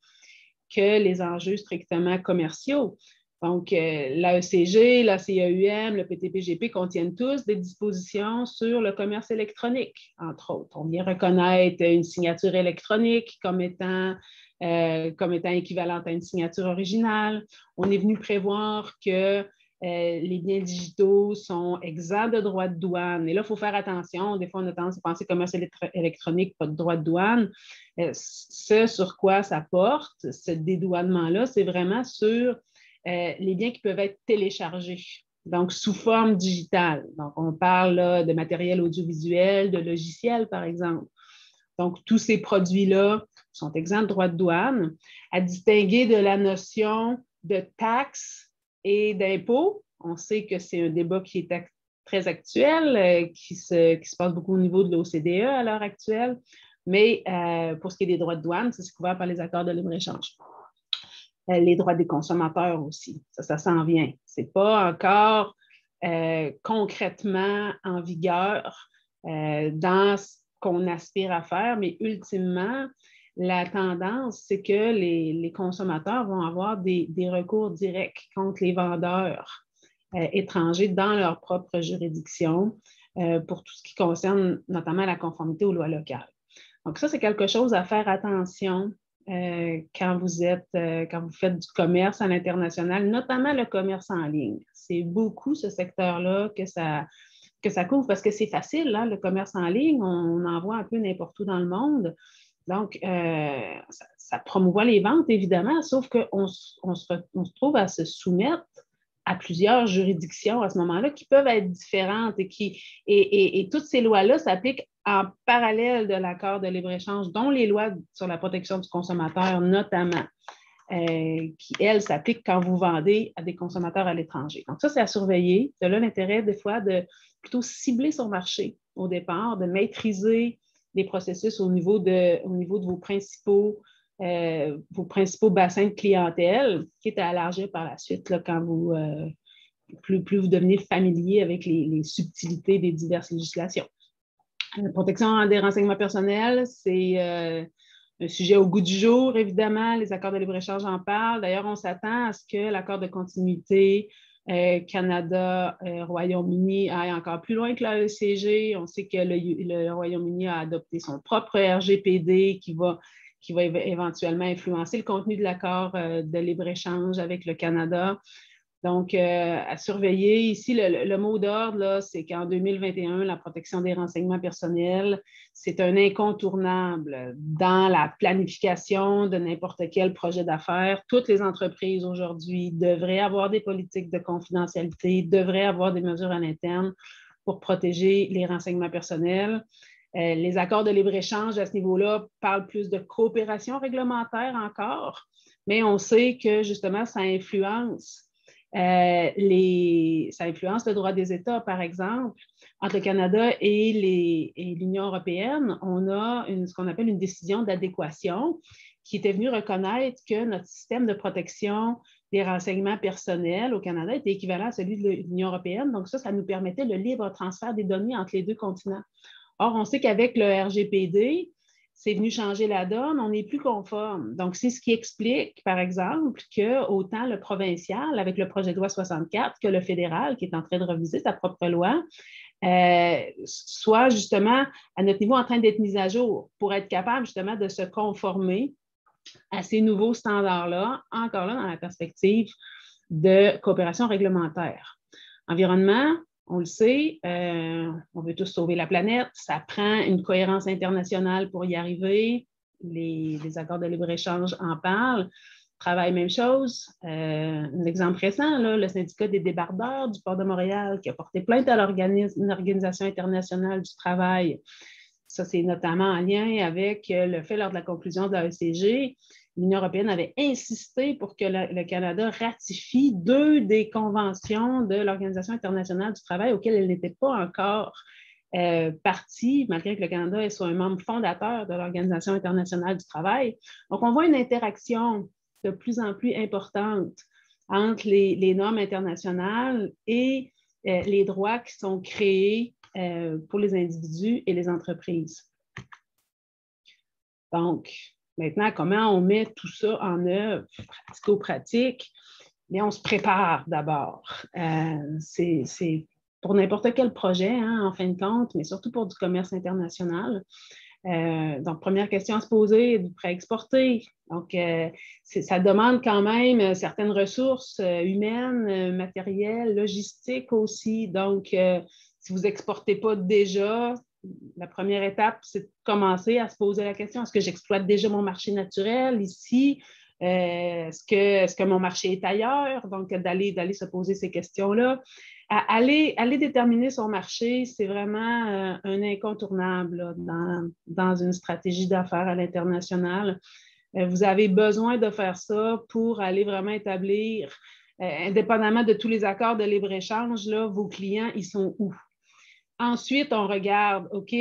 que les enjeux strictement commerciaux. Donc, l'AECG, la CEUM, le PTPGP contiennent tous des dispositions sur le commerce électronique, entre autres. On vient reconnaître une signature électronique comme étant équivalente à une signature originale. On est venu prévoir que les biens digitaux sont exempts de droits de douane. Et là, il faut faire attention. Des fois, on a tendance à penser commerce électronique, pas de droits de douane. Ce sur quoi ça porte, ce dédouanement-là, c'est vraiment sur les biens qui peuvent être téléchargés, donc sous forme digitale. Donc, on parle là, de matériel audiovisuel, de logiciels, par exemple. Donc, tous ces produits-là sont exempts de droits de douane, à distinguer de la notion de taxes et d'impôts. On sait que c'est un débat qui est très actuel, qui se passe beaucoup au niveau de l'OCDE à l'heure actuelle. Mais pour ce qui est des droits de douane, c'est couvert par les accords de libre-échange. Les droits des consommateurs aussi, ça s'en vient. Ce n'est pas encore concrètement en vigueur dans ce qu'on aspire à faire, mais ultimement, la tendance, c'est que les consommateurs vont avoir des recours directs contre les vendeurs étrangers dans leur propre juridiction pour tout ce qui concerne notamment la conformité aux lois locales. Donc ça, c'est quelque chose à faire attention quand vous faites du commerce à l'international, notamment le commerce en ligne. C'est beaucoup ce secteur-là que ça couvre parce que c'est facile, hein, le commerce en ligne, on en voit un peu n'importe où dans le monde. Donc, ça promouvoit les ventes, évidemment, sauf qu'on se trouve à se soumettre à plusieurs juridictions à ce moment-là qui peuvent être différentes et toutes ces lois-là s'appliquent en parallèle de l'accord de libre-échange, dont les lois sur la protection du consommateur notamment, qui, elles, s'appliquent quand vous vendez à des consommateurs à l'étranger. Donc ça, c'est à surveiller. De là l'intérêt, des fois, de plutôt cibler son marché au départ, de maîtriser les processus au niveau de vos principaux bassins de clientèle, qui est à élargir par la suite là, quand plus vous devenez familier avec les subtilités des diverses législations. La protection des renseignements personnels, c'est un sujet au goût du jour, évidemment. Les accords de libre-échange en parlent. D'ailleurs, on s'attend à ce que l'accord de continuité Canada, Royaume-Uni aille encore plus loin que l'AECG. On sait que le Royaume-Uni a adopté son propre RGPD qui va éventuellement influencer le contenu de l'accord de libre-échange avec le Canada. Donc, à surveiller. Ici, le mot d'ordre, c'est qu'en 2021, la protection des renseignements personnels, c'est un incontournable dans la planification de n'importe quel projet d'affaires. Toutes les entreprises aujourd'hui devraient avoir des politiques de confidentialité, devraient avoir des mesures à l'interne pour protéger les renseignements personnels. Les accords de libre-échange à ce niveau-là parlent plus de coopération réglementaire encore, mais on sait que justement, ça influence le droit des États, par exemple. Entre le Canada et l'Union européenne, on a ce qu'on appelle une décision d'adéquation qui était venue reconnaître que notre système de protection des renseignements personnels au Canada était équivalent à celui de l'Union européenne. Donc ça nous permettait le libre transfert des données entre les deux continents. Or, on sait qu'avec le RGPD, c'est venu changer la donne, on n'est plus conforme. Donc, c'est ce qui explique, par exemple, que autant le provincial, avec le projet de loi 64, que le fédéral, qui est en train de reviser sa propre loi, soit justement à notre niveau en train d'être mis à jour pour être capable justement de se conformer à ces nouveaux standards-là, encore là dans la perspective de coopération réglementaire. Environnement, on le sait, on veut tous sauver la planète, ça prend une cohérence internationale pour y arriver. les accords de libre-échange en parlent. Travail, même chose. Un exemple récent, là, le syndicat des débardeurs du port de Montréal qui a porté plainte à l'Organisation internationale du travail. Ça, c'est notamment en lien avec le fait, lors de la conclusion de l'AECG, l'Union européenne avait insisté pour que le Canada ratifie 2 des conventions de l'Organisation internationale du travail auxquelles elle n'était pas encore partie, malgré que le Canada soit un membre fondateur de l'Organisation internationale du travail. Donc, on voit une interaction de plus en plus importante entre les normes internationales et les droits qui sont créés pour les individus et les entreprises. Donc, maintenant, comment on met tout ça en œuvre, pratico-pratique? Mais on se prépare d'abord. C'est pour n'importe quel projet, hein, en fin de compte, mais surtout pour du commerce international. Donc, première question à se poser, êtes-vous prêt à exporter? Donc, ça demande quand même certaines ressources humaines, matérielles, logistiques aussi. Donc, si vous n'exportez pas déjà, la première étape, c'est de commencer à se poser la question, est-ce que j'exploite déjà mon marché naturel ici? Est-ce que mon marché est ailleurs? Donc, d'aller se poser ces questions-là. Aller déterminer son marché, c'est vraiment un incontournable là, dans une stratégie d'affaires à l'international. Vous avez besoin de faire ça pour aller vraiment établir, indépendamment de tous les accords de libre-échange, là, vos clients, ils sont où? Ensuite, on regarde, OK,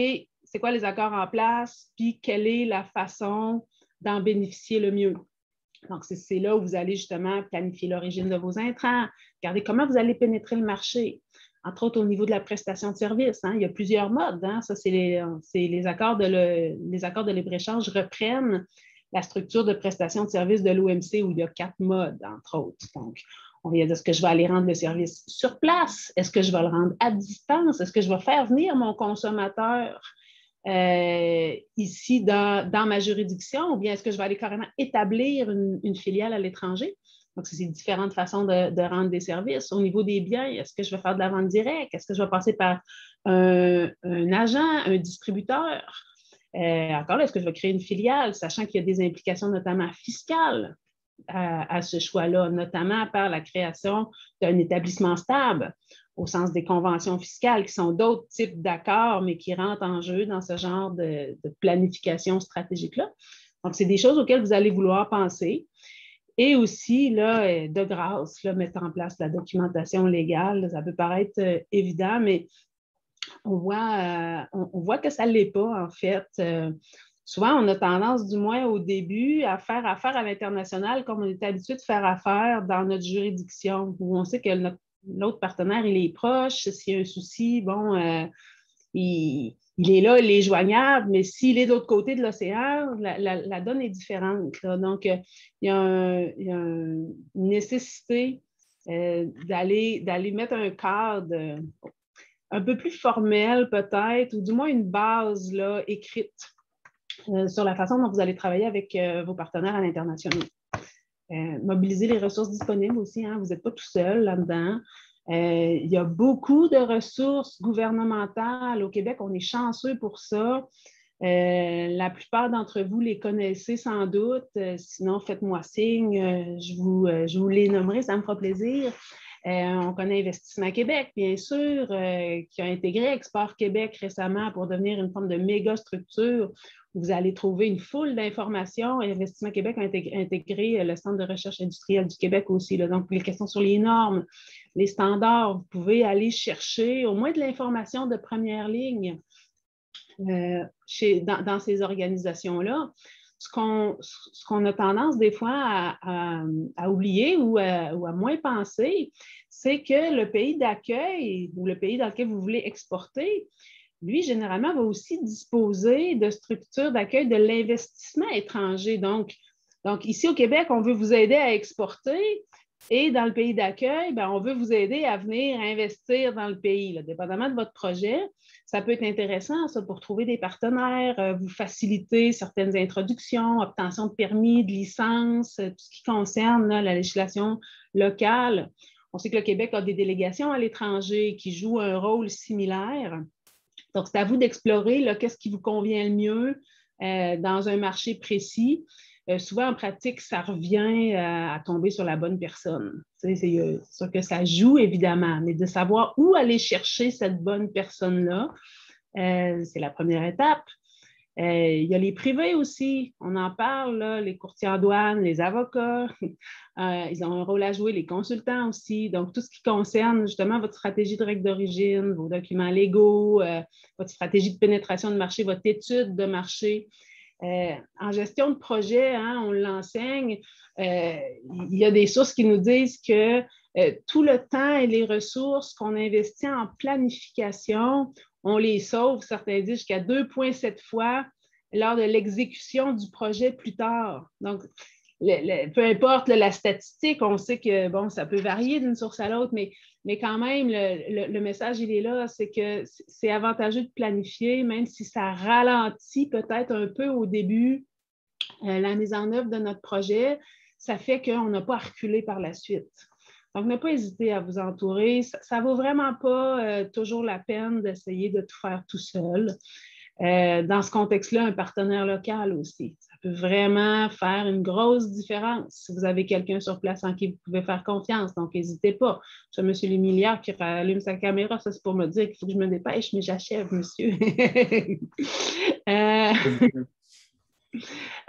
c'est quoi les accords en place, puis quelle est la façon d'en bénéficier le mieux. Donc, c'est là où vous allez justement planifier l'origine de vos intrants, regardez comment vous allez pénétrer le marché, entre autres au niveau de la prestation de services. Hein, il y a plusieurs modes. Hein, ça, c'est les accords de libre-échange reprennent la structure de prestation de services de l'OMC où il y a 4 modes, entre autres. Donc, on vient de est-ce que je vais aller rendre le service sur place? Est-ce que je vais le rendre à distance? Est-ce que je vais faire venir mon consommateur ici dans ma juridiction, ou bien est-ce que je vais aller carrément établir une filiale à l'étranger? Donc, c'est différentes façons de rendre des services. Au niveau des biens, est-ce que je vais faire de la vente directe? Est-ce que je vais passer par un agent, un distributeur? Encore là, est-ce que je vais créer une filiale, sachant qu'il y a des implications notamment fiscales à ce choix-là, notamment par la création d'un établissement stable, au sens des conventions fiscales, qui sont d'autres types d'accords, mais qui rentrent en jeu dans ce genre de planification stratégique-là. Donc, c'est des choses auxquelles vous allez vouloir penser. Et aussi, là, de grâce, là, mettre en place la documentation légale. Ça peut paraître évident, mais on voit que ça ne l'est pas, en fait. Souvent, on a tendance, du moins au début, à faire affaire à l'international comme on est habitué de faire affaire dans notre juridiction, où on sait que l'autre partenaire, il est proche. S'il y a un souci, bon, il est là, il est joignable, mais s'il est de l'autre côté de l'océan, la donne est différente. Là. Donc, il y a une nécessité d'aller mettre un cadre un peu plus formel peut-être, ou du moins une base là, écrite sur la façon dont vous allez travailler avec vos partenaires à l'international. Mobiliser les ressources disponibles aussi, hein, vous n'êtes pas tout seul là-dedans. Il y a beaucoup de ressources gouvernementales au Québec, on est chanceux pour ça. La plupart d'entre vous les connaissez sans doute, sinon faites-moi signe, je vous les nommerai, ça me fera plaisir. On connaît Investissement Québec, bien sûr, qui a intégré Export Québec récemment pour devenir une forme de méga structure où vous allez trouver une foule d'informations. Investissement Québec a intégré le Centre de recherche industrielle du Québec aussi. Là. Donc, les questions sur les normes, les standards, vous pouvez aller chercher au moins de l'information de première ligne dans ces organisations-là. Ce qu'on a tendance des fois à oublier ou à moins penser, c'est que le pays d'accueil ou le pays dans lequel vous voulez exporter, lui, généralement, va aussi disposer de structures d'accueil de l'investissement étranger. Donc, ici au Québec, on veut vous aider à exporter et dans le pays d'accueil, bien, on veut vous aider à venir investir dans le pays, là, dépendamment de votre projet. Ça peut être intéressant, ça, pour trouver des partenaires, vous faciliter certaines introductions, obtention de permis, de licences, tout ce qui concerne là, la législation locale. On sait que le Québec a des délégations à l'étranger qui jouent un rôle similaire. Donc, c'est à vous d'explorer qu'est-ce qui vous convient le mieux dans un marché précis, souvent en pratique, ça revient à tomber sur la bonne personne. C'est sûr que ça joue, évidemment, mais de savoir où aller chercher cette bonne personne-là, c'est la première étape. Il y a les privés aussi, on en parle, là, les courtiers en douane, les avocats, ils ont un rôle à jouer, les consultants aussi. Donc, tout ce qui concerne justement votre stratégie de règle d'origine, vos documents légaux, votre stratégie de pénétration de marché, votre étude de marché. En gestion de projet, hein, on l'enseigne, il y a des sources qui nous disent que tout le temps et les ressources qu'on investit en planification, on les sauve, certains disent, jusqu'à 2,7 fois lors de l'exécution du projet plus tard. Donc, peu importe la statistique, on sait que bon, ça peut varier d'une source à l'autre, mais quand même, le message, il est là, c'est que c'est avantageux de planifier, même si ça ralentit peut-être un peu au début la mise en œuvre de notre projet, ça fait qu'on n'a pas à reculer par la suite. Donc, ne pas hésiter à vous entourer. Ça ne vaut vraiment pas toujours la peine d'essayer de tout faire tout seul. Dans ce contexte-là, un partenaire local aussi. Ça peut vraiment faire une grosse différence si vous avez quelqu'un sur place en qui vous pouvez faire confiance. Donc, n'hésitez pas. C'est M. Lémilliard qui rallume sa caméra. Ça, c'est pour me dire qu'il faut que je me dépêche, mais j'achève, monsieur.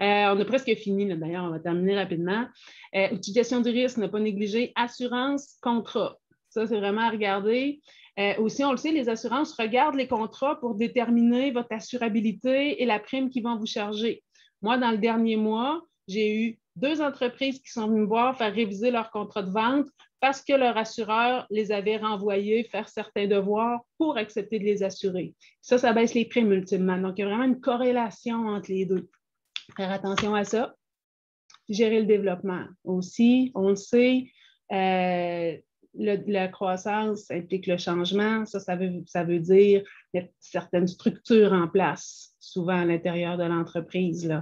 On a presque fini, là, d'ailleurs, on va terminer rapidement. Utilisation du risque, ne pas négliger. Assurance, contrat. Ça, c'est vraiment à regarder. Aussi, on le sait, les assurances regardent les contrats pour déterminer votre assurabilité et la prime qu'ils vont vous charger. Moi, dans le dernier mois, j'ai eu 2 entreprises qui sont venues me voir faire réviser leur contrat de vente parce que leur assureur les avait renvoyés faire certains devoirs pour accepter de les assurer. Ça baisse les primes ultimement. Donc, il y a vraiment une corrélation entre les deux. Faire attention à ça. Gérer le développement aussi. On le sait, la croissance implique le changement. Ça veut dire mettre certaines structures en place, souvent à l'intérieur de l'entreprise.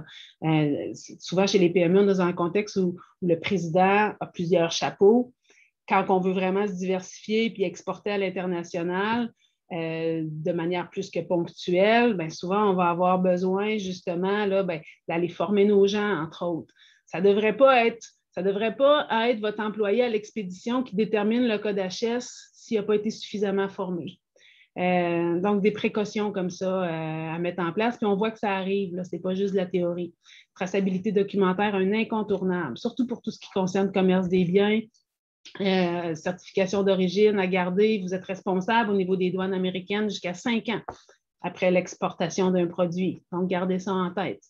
Souvent, chez les PME, on est dans un contexte où le président a plusieurs chapeaux. Quand on veut vraiment se diversifier puis exporter à l'international, de manière plus que ponctuelle, bien, souvent, on va avoir besoin justement là, bien, d'aller former nos gens, entre autres. Ça ne devrait pas être votre employé à l'expédition qui détermine le code HS s'il n'a pas été suffisamment formé. Donc, des précautions comme ça à mettre en place. Puis on voit que ça arrive, ce n'est pas juste de la théorie. Traçabilité documentaire, un incontournable, surtout pour tout ce qui concerne le commerce des biens. Certification d'origine à garder. Vous êtes responsable au niveau des douanes américaines jusqu'à 5 ans après l'exportation d'un produit. Donc, gardez ça en tête.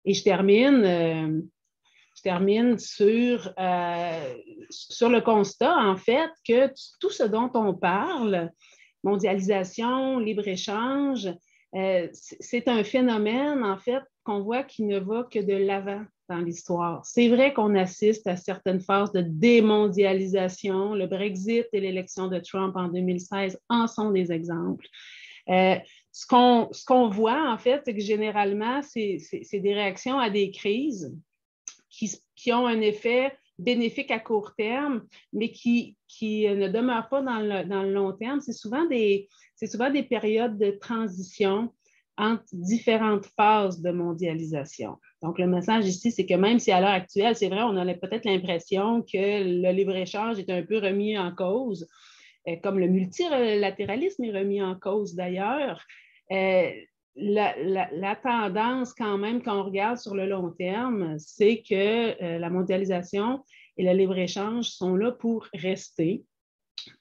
Et je termine sur le constat, en fait, que tout ce dont on parle, mondialisation, libre-échange, c'est un phénomène, en fait, qu'on voit qui ne va que de l'avant dans l'histoire. C'est vrai qu'on assiste à certaines phases de démondialisation. Le Brexit et l'élection de Trump en 2016 en sont des exemples. Ce qu'on voit, en fait, c'est que généralement, c'est des réactions à des crises qui ont un effet bénéfique à court terme, mais qui ne demeurent pas dans le long terme. C'est souvent des périodes de transition entre différentes phases de mondialisation. Donc, le message ici, c'est que même si à l'heure actuelle, c'est vrai, on a peut-être l'impression que le libre-échange est un peu remis en cause, comme le multilatéralisme est remis en cause d'ailleurs, la tendance quand même, quand on regarde sur le long terme, c'est que la mondialisation et le libre-échange sont là pour rester.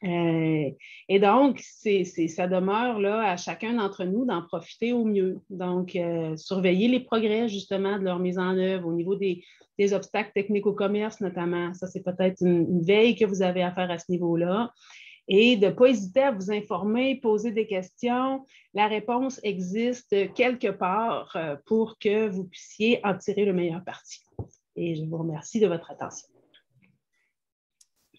Et donc, ça demeure là, à chacun d'entre nous d'en profiter au mieux. Donc, surveiller les progrès justement de leur mise en œuvre au niveau des obstacles techniques au commerce notamment. Ça, c'est peut-être une veille que vous avez à faire à ce niveau-là. Et de ne pas hésiter à vous informer, poser des questions. La réponse existe quelque part pour que vous puissiez en tirer le meilleur parti. Et je vous remercie de votre attention.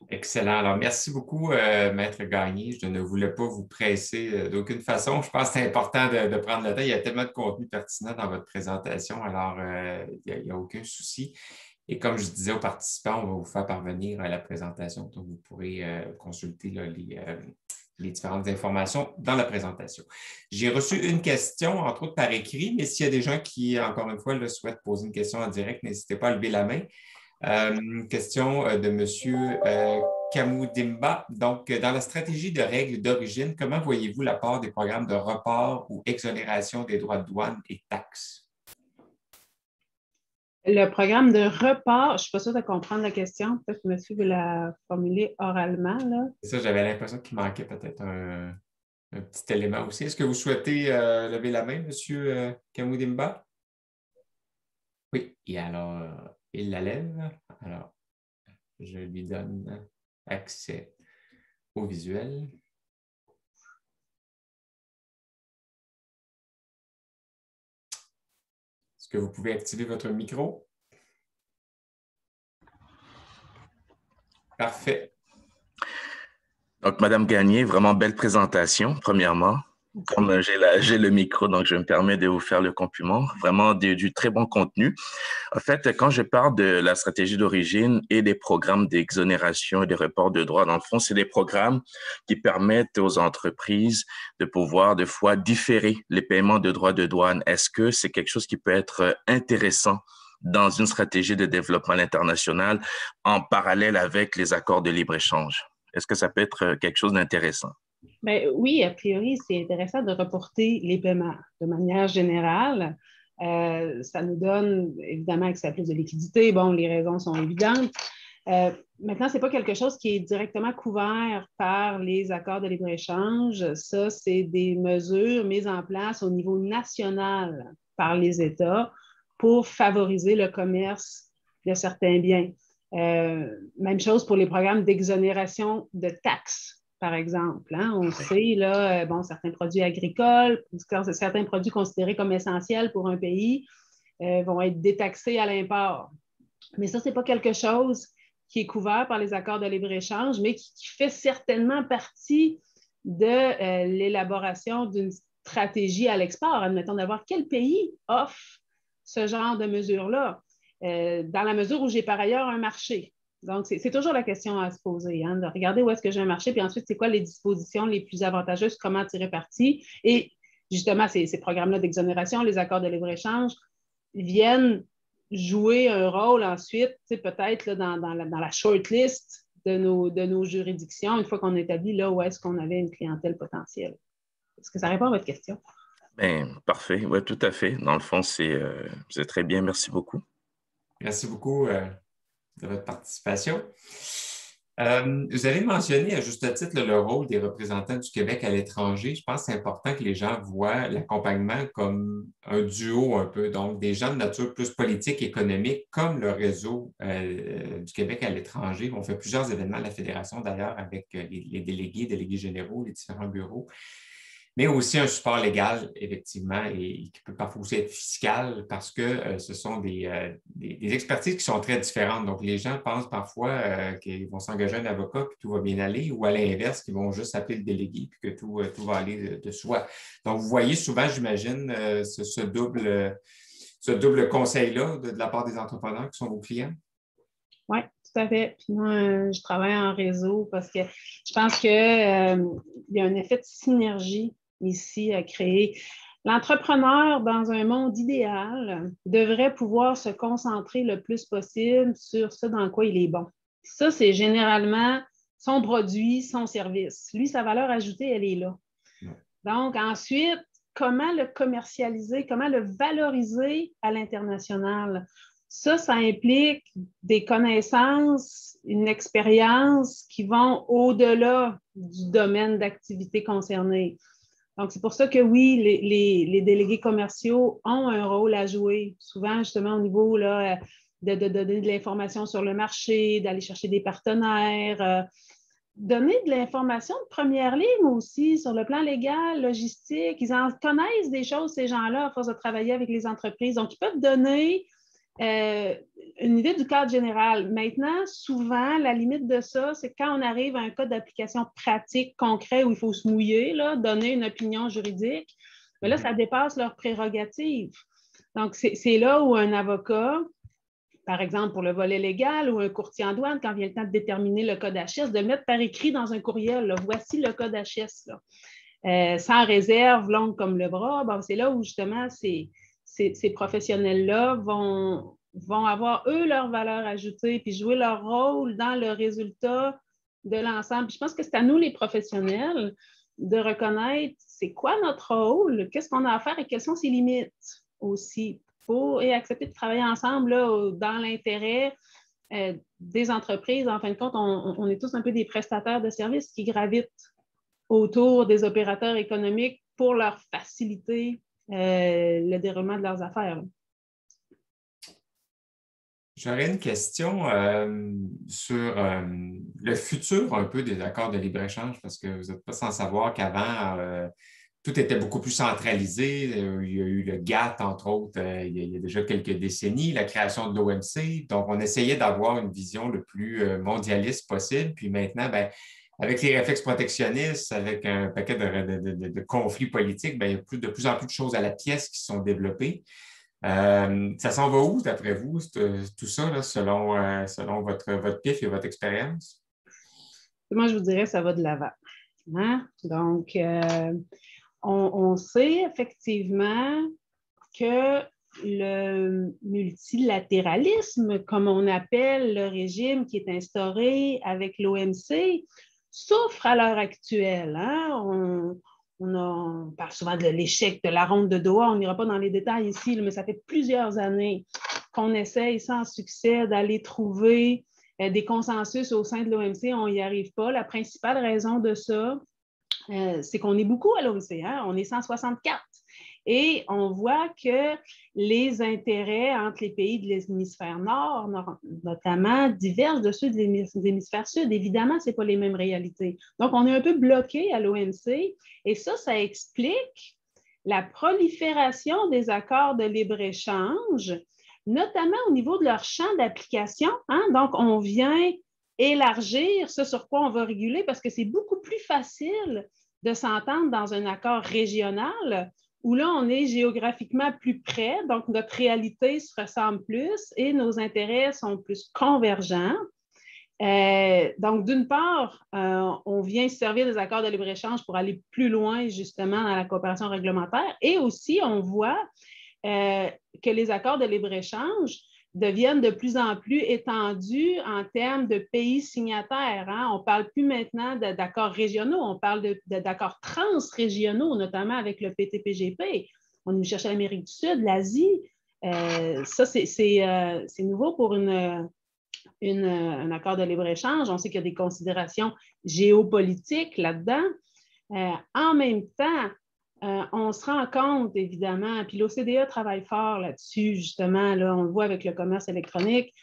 Excellent. Alors, merci beaucoup, Maître Gagné. Je ne voulais pas vous presser d'aucune façon. Je pense que c'est important de prendre le temps. Il y a tellement de contenu pertinent dans votre présentation, alors il n'y a aucun souci. Et comme je disais aux participants, on va vous faire parvenir la présentation, donc vous pourrez consulter là, les différentes informations dans la présentation. J'ai reçu une question, entre autres par écrit, mais s'il y a des gens qui, encore une fois, souhaitent poser une question en direct, n'hésitez pas à lever la main. Question de M. Kamoudimba. Donc, dans la stratégie de règles d'origine, comment voyez-vous l'apport des programmes de report ou exonération des droits de douane et taxes? Le programme de report, je ne suis pas sûre de comprendre la question. Peut-être que monsieur veut la formuler oralement, là. C'est ça, j'avais l'impression qu'il manquait peut-être un petit élément aussi. Est-ce que vous souhaitez lever la main, M. Kamoudimba? Oui, et alors, il la lève. Alors, je lui donne accès au visuel. Est-ce que vous pouvez activer votre micro? Parfait. Donc, Madame Gagné, vraiment belle présentation, premièrement. Comme j'ai le micro, donc je me permets de vous faire le compliment. Vraiment du très bon contenu. En fait, quand je parle de la stratégie d'origine et des programmes d'exonération et de report de droits, dans le fond, c'est des programmes qui permettent aux entreprises de pouvoir, des fois, différer les paiements de droits de douane. Est-ce que c'est quelque chose qui peut être intéressant dans une stratégie de développement international en parallèle avec les accords de libre-échange? Est-ce que ça peut être quelque chose d'intéressant? Bien, oui, a priori, c'est intéressant de reporter les paiements. De manière générale, ça nous donne évidemment accès à plus de liquidité. Bon, les raisons sont évidentes. Maintenant, ce n'est pas quelque chose qui est directement couvert par les accords de libre-échange. Ça, c'est des mesures mises en place au niveau national par les États pour favoriser le commerce de certains biens. Même chose pour les programmes d'exonération de taxes, par exemple. Hein? On sait, là, certains produits agricoles, certains produits considérés comme essentiels pour un pays vont être détaxés à l'import. Mais ça, ce n'est pas quelque chose qui est couvert par les accords de libre-échange, mais qui fait certainement partie de l'élaboration d'une stratégie à l'export. Admettons d'avoir quel pays offre ce genre de mesures-là, dans la mesure où j'ai par ailleurs un marché. Donc, c'est toujours la question à se poser, hein, de regarder où est-ce que j'ai un marché, puis ensuite, c'est quoi les dispositions les plus avantageuses, comment tirer parti. Et justement, ces programmes-là d'exonération, les accords de libre-échange, viennent jouer un rôle ensuite, peut-être là, dans la shortlist de nos juridictions, une fois qu'on établit là où est-ce qu'on avait une clientèle potentielle. Est-ce que ça répond à votre question? Bien, parfait, oui, tout à fait. Dans le fond, c'est très bien. Merci beaucoup. Merci beaucoup de votre participation. Vous avez mentionné à juste titre le rôle des représentants du Québec à l'étranger. Je pense que c'est important que les gens voient l'accompagnement comme un duo un peu, donc des gens de nature plus politique, économique, comme le réseau du Québec à l'étranger. On fait plusieurs événements à la Fédération d'ailleurs avec les délégués généraux, les différents bureaux, mais aussi un support légal, effectivement, et qui peut parfois aussi être fiscal parce que ce sont des expertises qui sont très différentes. Donc, les gens pensent parfois qu'ils vont s'engager un avocat puis tout va bien aller, ou à l'inverse, qu'ils vont juste appeler le délégué puis que tout va aller de soi. Donc, vous voyez souvent, j'imagine, ce double conseil-là de la part des entrepreneurs qui sont vos clients? Oui, tout à fait. Puis moi, je travaille en réseau parce que je pense qu'il y a un effet de synergie ici à créer. L'entrepreneur, dans un monde idéal, devrait pouvoir se concentrer le plus possible sur ce dans quoi il est bon. Ça, c'est généralement son produit, son service. Lui, sa valeur ajoutée, elle est là. Donc, ensuite, comment le commercialiser, comment le valoriser à l'international? Ça implique des connaissances, une expérience qui vont au-delà du domaine d'activité concerné. Donc, c'est pour ça que oui, les délégués commerciaux ont un rôle à jouer, souvent justement au niveau là, de donner de l'information sur le marché, d'aller chercher des partenaires, donner de l'information de première ligne aussi sur le plan légal, logistique. Ils en connaissent des choses, ces gens-là, à force de travailler avec les entreprises. Donc, ils peuvent donner une idée du cadre général. Maintenant, souvent, la limite de ça, c'est quand on arrive à un cas d'application pratique, concret, où il faut se mouiller, là, donner une opinion juridique, mais là, ça dépasse leurs prérogatives. Donc, c'est là où un avocat par exemple, pour le volet légal ou un courtier en douane, quand vient le temps de déterminer le code HS, de le mettre par écrit dans un courriel. Là, voici le code HS. Sans réserve, longue comme le bras. Bon, c'est là où, justement, ces professionnels-là vont avoir, eux, leur valeur ajoutée, puis jouer leur rôle dans le résultat de l'ensemble. Puis je pense que c'est à nous, les professionnels, de reconnaître c'est quoi notre rôle, qu'est-ce qu'on a à faire et quelles sont ses limites aussi, et accepter de travailler ensemble là, dans l'intérêt des entreprises. En fin de compte, on est tous un peu des prestataires de services qui gravitent autour des opérateurs économiques pour leur faciliter le déroulement de leurs affaires. J'aurais une question sur le futur un peu des accords de libre-échange, parce que vous n'êtes pas sans savoir qu'avant, tout était beaucoup plus centralisé. Il y a eu le GATT, entre autres, il y a déjà quelques décennies, la création de l'OMC. Donc, on essayait d'avoir une vision le plus mondialiste possible. Puis maintenant, bien, avec les réflexes protectionnistes, avec un paquet de conflits politiques, bien, il y a de plus en plus de choses à la pièce qui sont développées. Ça s'en va où, d'après vous, tout ça, là, selon votre pif et votre expérience? Moi, je vous dirais, ça va de l'avant. Hein? Donc, on sait effectivement que le multilatéralisme, comme on appelle le régime qui est instauré avec l'OMC, souffre à l'heure actuelle. Hein? On parle souvent de l'échec de la ronde de Doha. On n'ira pas dans les détails ici, mais ça fait plusieurs années qu'on essaye sans succès d'aller trouver des consensus au sein de l'OMC. On n'y arrive pas. La principale raison de ça, c'est qu'on est beaucoup à l'OMC. Hein? On est 164. Et on voit que les intérêts entre les pays de l'hémisphère nord, notamment, divergent de ceux de l'hémisphère sud. Évidemment, ce n'est pas les mêmes réalités. Donc, on est un peu bloqué à l'OMC et ça explique la prolifération des accords de libre-échange, notamment au niveau de leur champ d'application. Hein? Donc, on vient élargir ce sur quoi on va réguler parce que c'est beaucoup plus facile de s'entendre dans un accord régional où là, on est géographiquement plus près, donc notre réalité se ressemble plus et nos intérêts sont plus convergents. Donc, d'une part, on vient se servir des accords de libre-échange pour aller plus loin, justement, dans la coopération réglementaire. Et aussi, on voit que les accords de libre-échange deviennent de plus en plus étendus en termes de pays signataires. Hein? On ne parle plus maintenant d'accords régionaux, on parle d'accords transrégionaux, notamment avec le PTPGP. On est cherché l'Amérique du Sud, l'Asie. Ça, c'est nouveau pour un accord de libre-échange. On sait qu'il y a des considérations géopolitiques là-dedans. En même temps, on se rend compte, évidemment, puis l'OCDE travaille fort là-dessus, justement, là, on le voit avec le commerce électronique,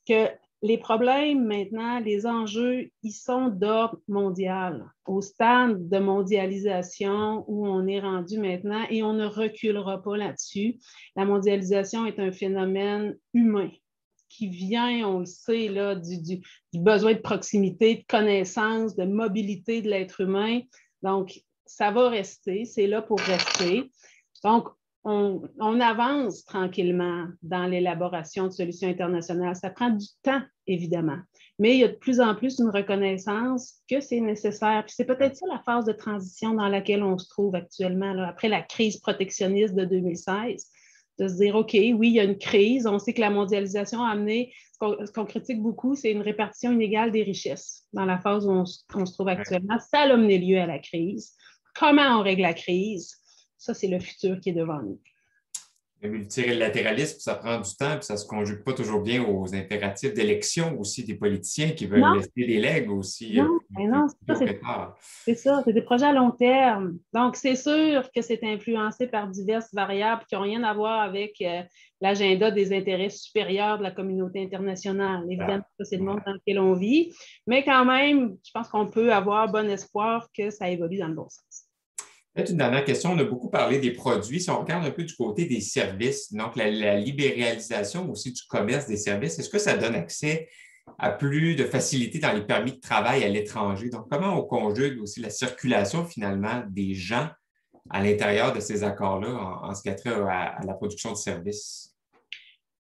que les problèmes maintenant, les enjeux, ils sont d'ordre mondial, au stade de mondialisation où on est rendu maintenant et on ne reculera pas là-dessus. La mondialisation est un phénomène humain qui vient, on le sait, là, du besoin de proximité, de connaissance, de mobilité de l'être humain. Donc, ça va rester, c'est là pour rester. Donc, on avance tranquillement dans l'élaboration de solutions internationales. Ça prend du temps, évidemment, mais il y a de plus en plus une reconnaissance que c'est nécessaire. Puis c'est peut-être ça la phase de transition dans laquelle on se trouve actuellement, là, après la crise protectionniste de 2016, de se dire, OK, oui, il y a une crise. On sait que la mondialisation a amené, ce qu'on critique beaucoup, c'est une répartition inégale des richesses dans la phase où on se trouve actuellement. Ça a mené lieu à la crise. Comment on règle la crise? Ça, c'est le futur qui est devant nous. Le multilatéralisme, ça prend du temps, puis ça ne se conjugue pas toujours bien aux impératifs d'élection aussi des politiciens qui veulent laisser des legs aussi. Non, c'est ça, c'est des projets à long terme. Donc, c'est sûr que c'est influencé par diverses variables qui n'ont rien à voir avec l'agenda des intérêts supérieurs de la communauté internationale. Évidemment, c'est le monde dans lequel on vit, mais quand même, je pense qu'on peut avoir bon espoir que ça évolue dans le bon sens. Peut-être une dernière question. On a beaucoup parlé des produits. Si on regarde un peu du côté des services, donc la libéralisation aussi du commerce des services, est-ce que ça donne accès à plus de facilité dans les permis de travail à l'étranger? Donc, comment on conjugue aussi la circulation finalement des gens à l'intérieur de ces accords-là en ce qui a trait à la production de services?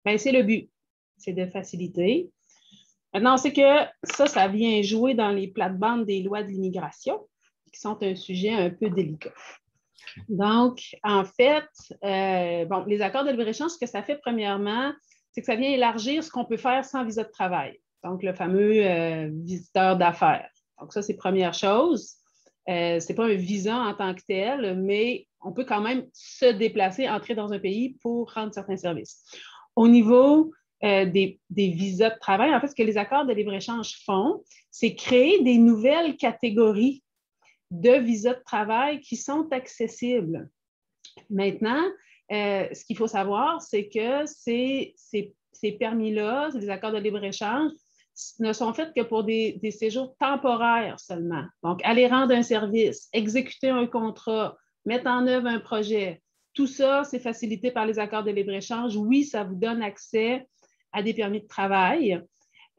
Bien, c'est le but. c'est de faciliter. Maintenant, on sait que ça vient jouer dans les plates-bandes des lois de l'immigration, qui sont un sujet un peu délicat. Donc, en fait, les accords de libre-échange, ce que ça fait premièrement, c'est que ça vient élargir ce qu'on peut faire sans visa de travail. Donc, le fameux visiteur d'affaires. Donc, ça, c'est première chose. Ce n'est pas un visa en tant que tel, mais on peut quand même se déplacer, entrer dans un pays pour rendre certains services. Au niveau des visas de travail, en fait, ce que les accords de libre-échange font, c'est créer des nouvelles catégories de visas de travail qui sont accessibles. Maintenant, ce qu'il faut savoir, c'est que ces permis-là, ces accords de libre-échange, ne sont faits que pour des séjours temporaires seulement. Donc, aller rendre un service, exécuter un contrat, mettre en œuvre un projet, tout ça, c'est facilité par les accords de libre-échange. Oui, ça vous donne accès à des permis de travail.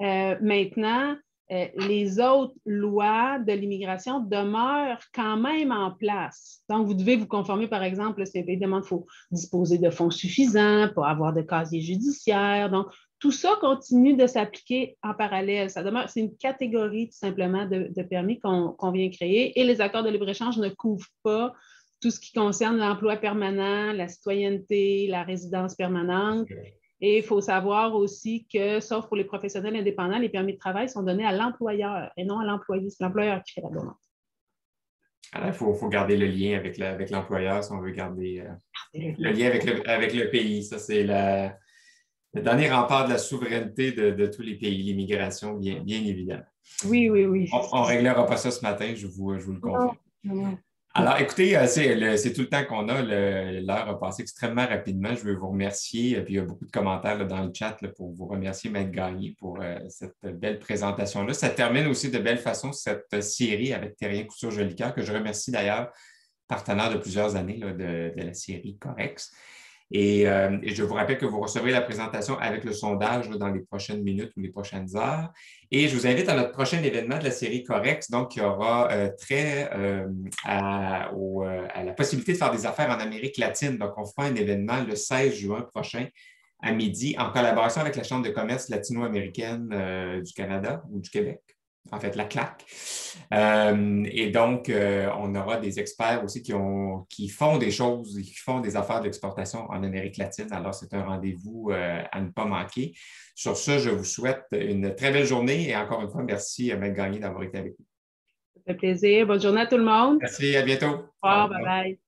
Maintenant, les autres lois de l'immigration demeurent quand même en place. Donc, vous devez vous conformer, par exemple, c'est évidemment, il faut disposer de fonds suffisants, pas avoir de casier judiciaire. Donc, tout ça continue de s'appliquer en parallèle. Ça demeure, c'est une catégorie tout simplement de permis qu'on vient créer et les accords de libre-échange ne couvrent pas tout ce qui concerne l'emploi permanent, la citoyenneté, la résidence permanente. Et il faut savoir aussi que, sauf pour les professionnels indépendants, les permis de travail sont donnés à l'employeur et non à l'employé. C'est l'employeur qui fait la demande. Alors, il faut garder le lien avec l'employeur si on veut garder le lien avec le pays. Ça, c'est le dernier rempart de la souveraineté de tous les pays, l'immigration, bien évidemment. Oui. On ne réglera pas ça ce matin, je vous le confirme. Non. Alors, écoutez, c'est tout le temps qu'on a. L'heure a passé extrêmement rapidement. Je veux vous remercier. Puis il y a beaucoup de commentaires dans le chat pour vous remercier, Maître Gagné, pour cette belle présentation-là. Ça termine aussi de belle façon cette série avec Terrien Couture-Jolicoeur, que je remercie d'ailleurs, partenaire de plusieurs années de la série Correx. Et je vous rappelle que vous recevrez la présentation avec le sondage dans les prochaines minutes ou les prochaines heures. Et je vous invite à notre prochain événement de la série Correx, donc qui aura trait à la possibilité de faire des affaires en Amérique latine. Donc, on fera un événement le 16 juin prochain à midi en collaboration avec la Chambre de commerce latino-américaine du Canada ou du Québec. En fait, la CLAC. Et donc, on aura des experts aussi qui font des choses, qui font des affaires d'exportation en Amérique latine. Alors, c'est un rendez-vous à ne pas manquer. Sur ce, je vous souhaite une très belle journée et encore une fois, merci à Maître Gagné d'avoir été avec nous. Ça fait plaisir. Bonne journée à tout le monde. Merci, à bientôt. Au revoir, bye bye.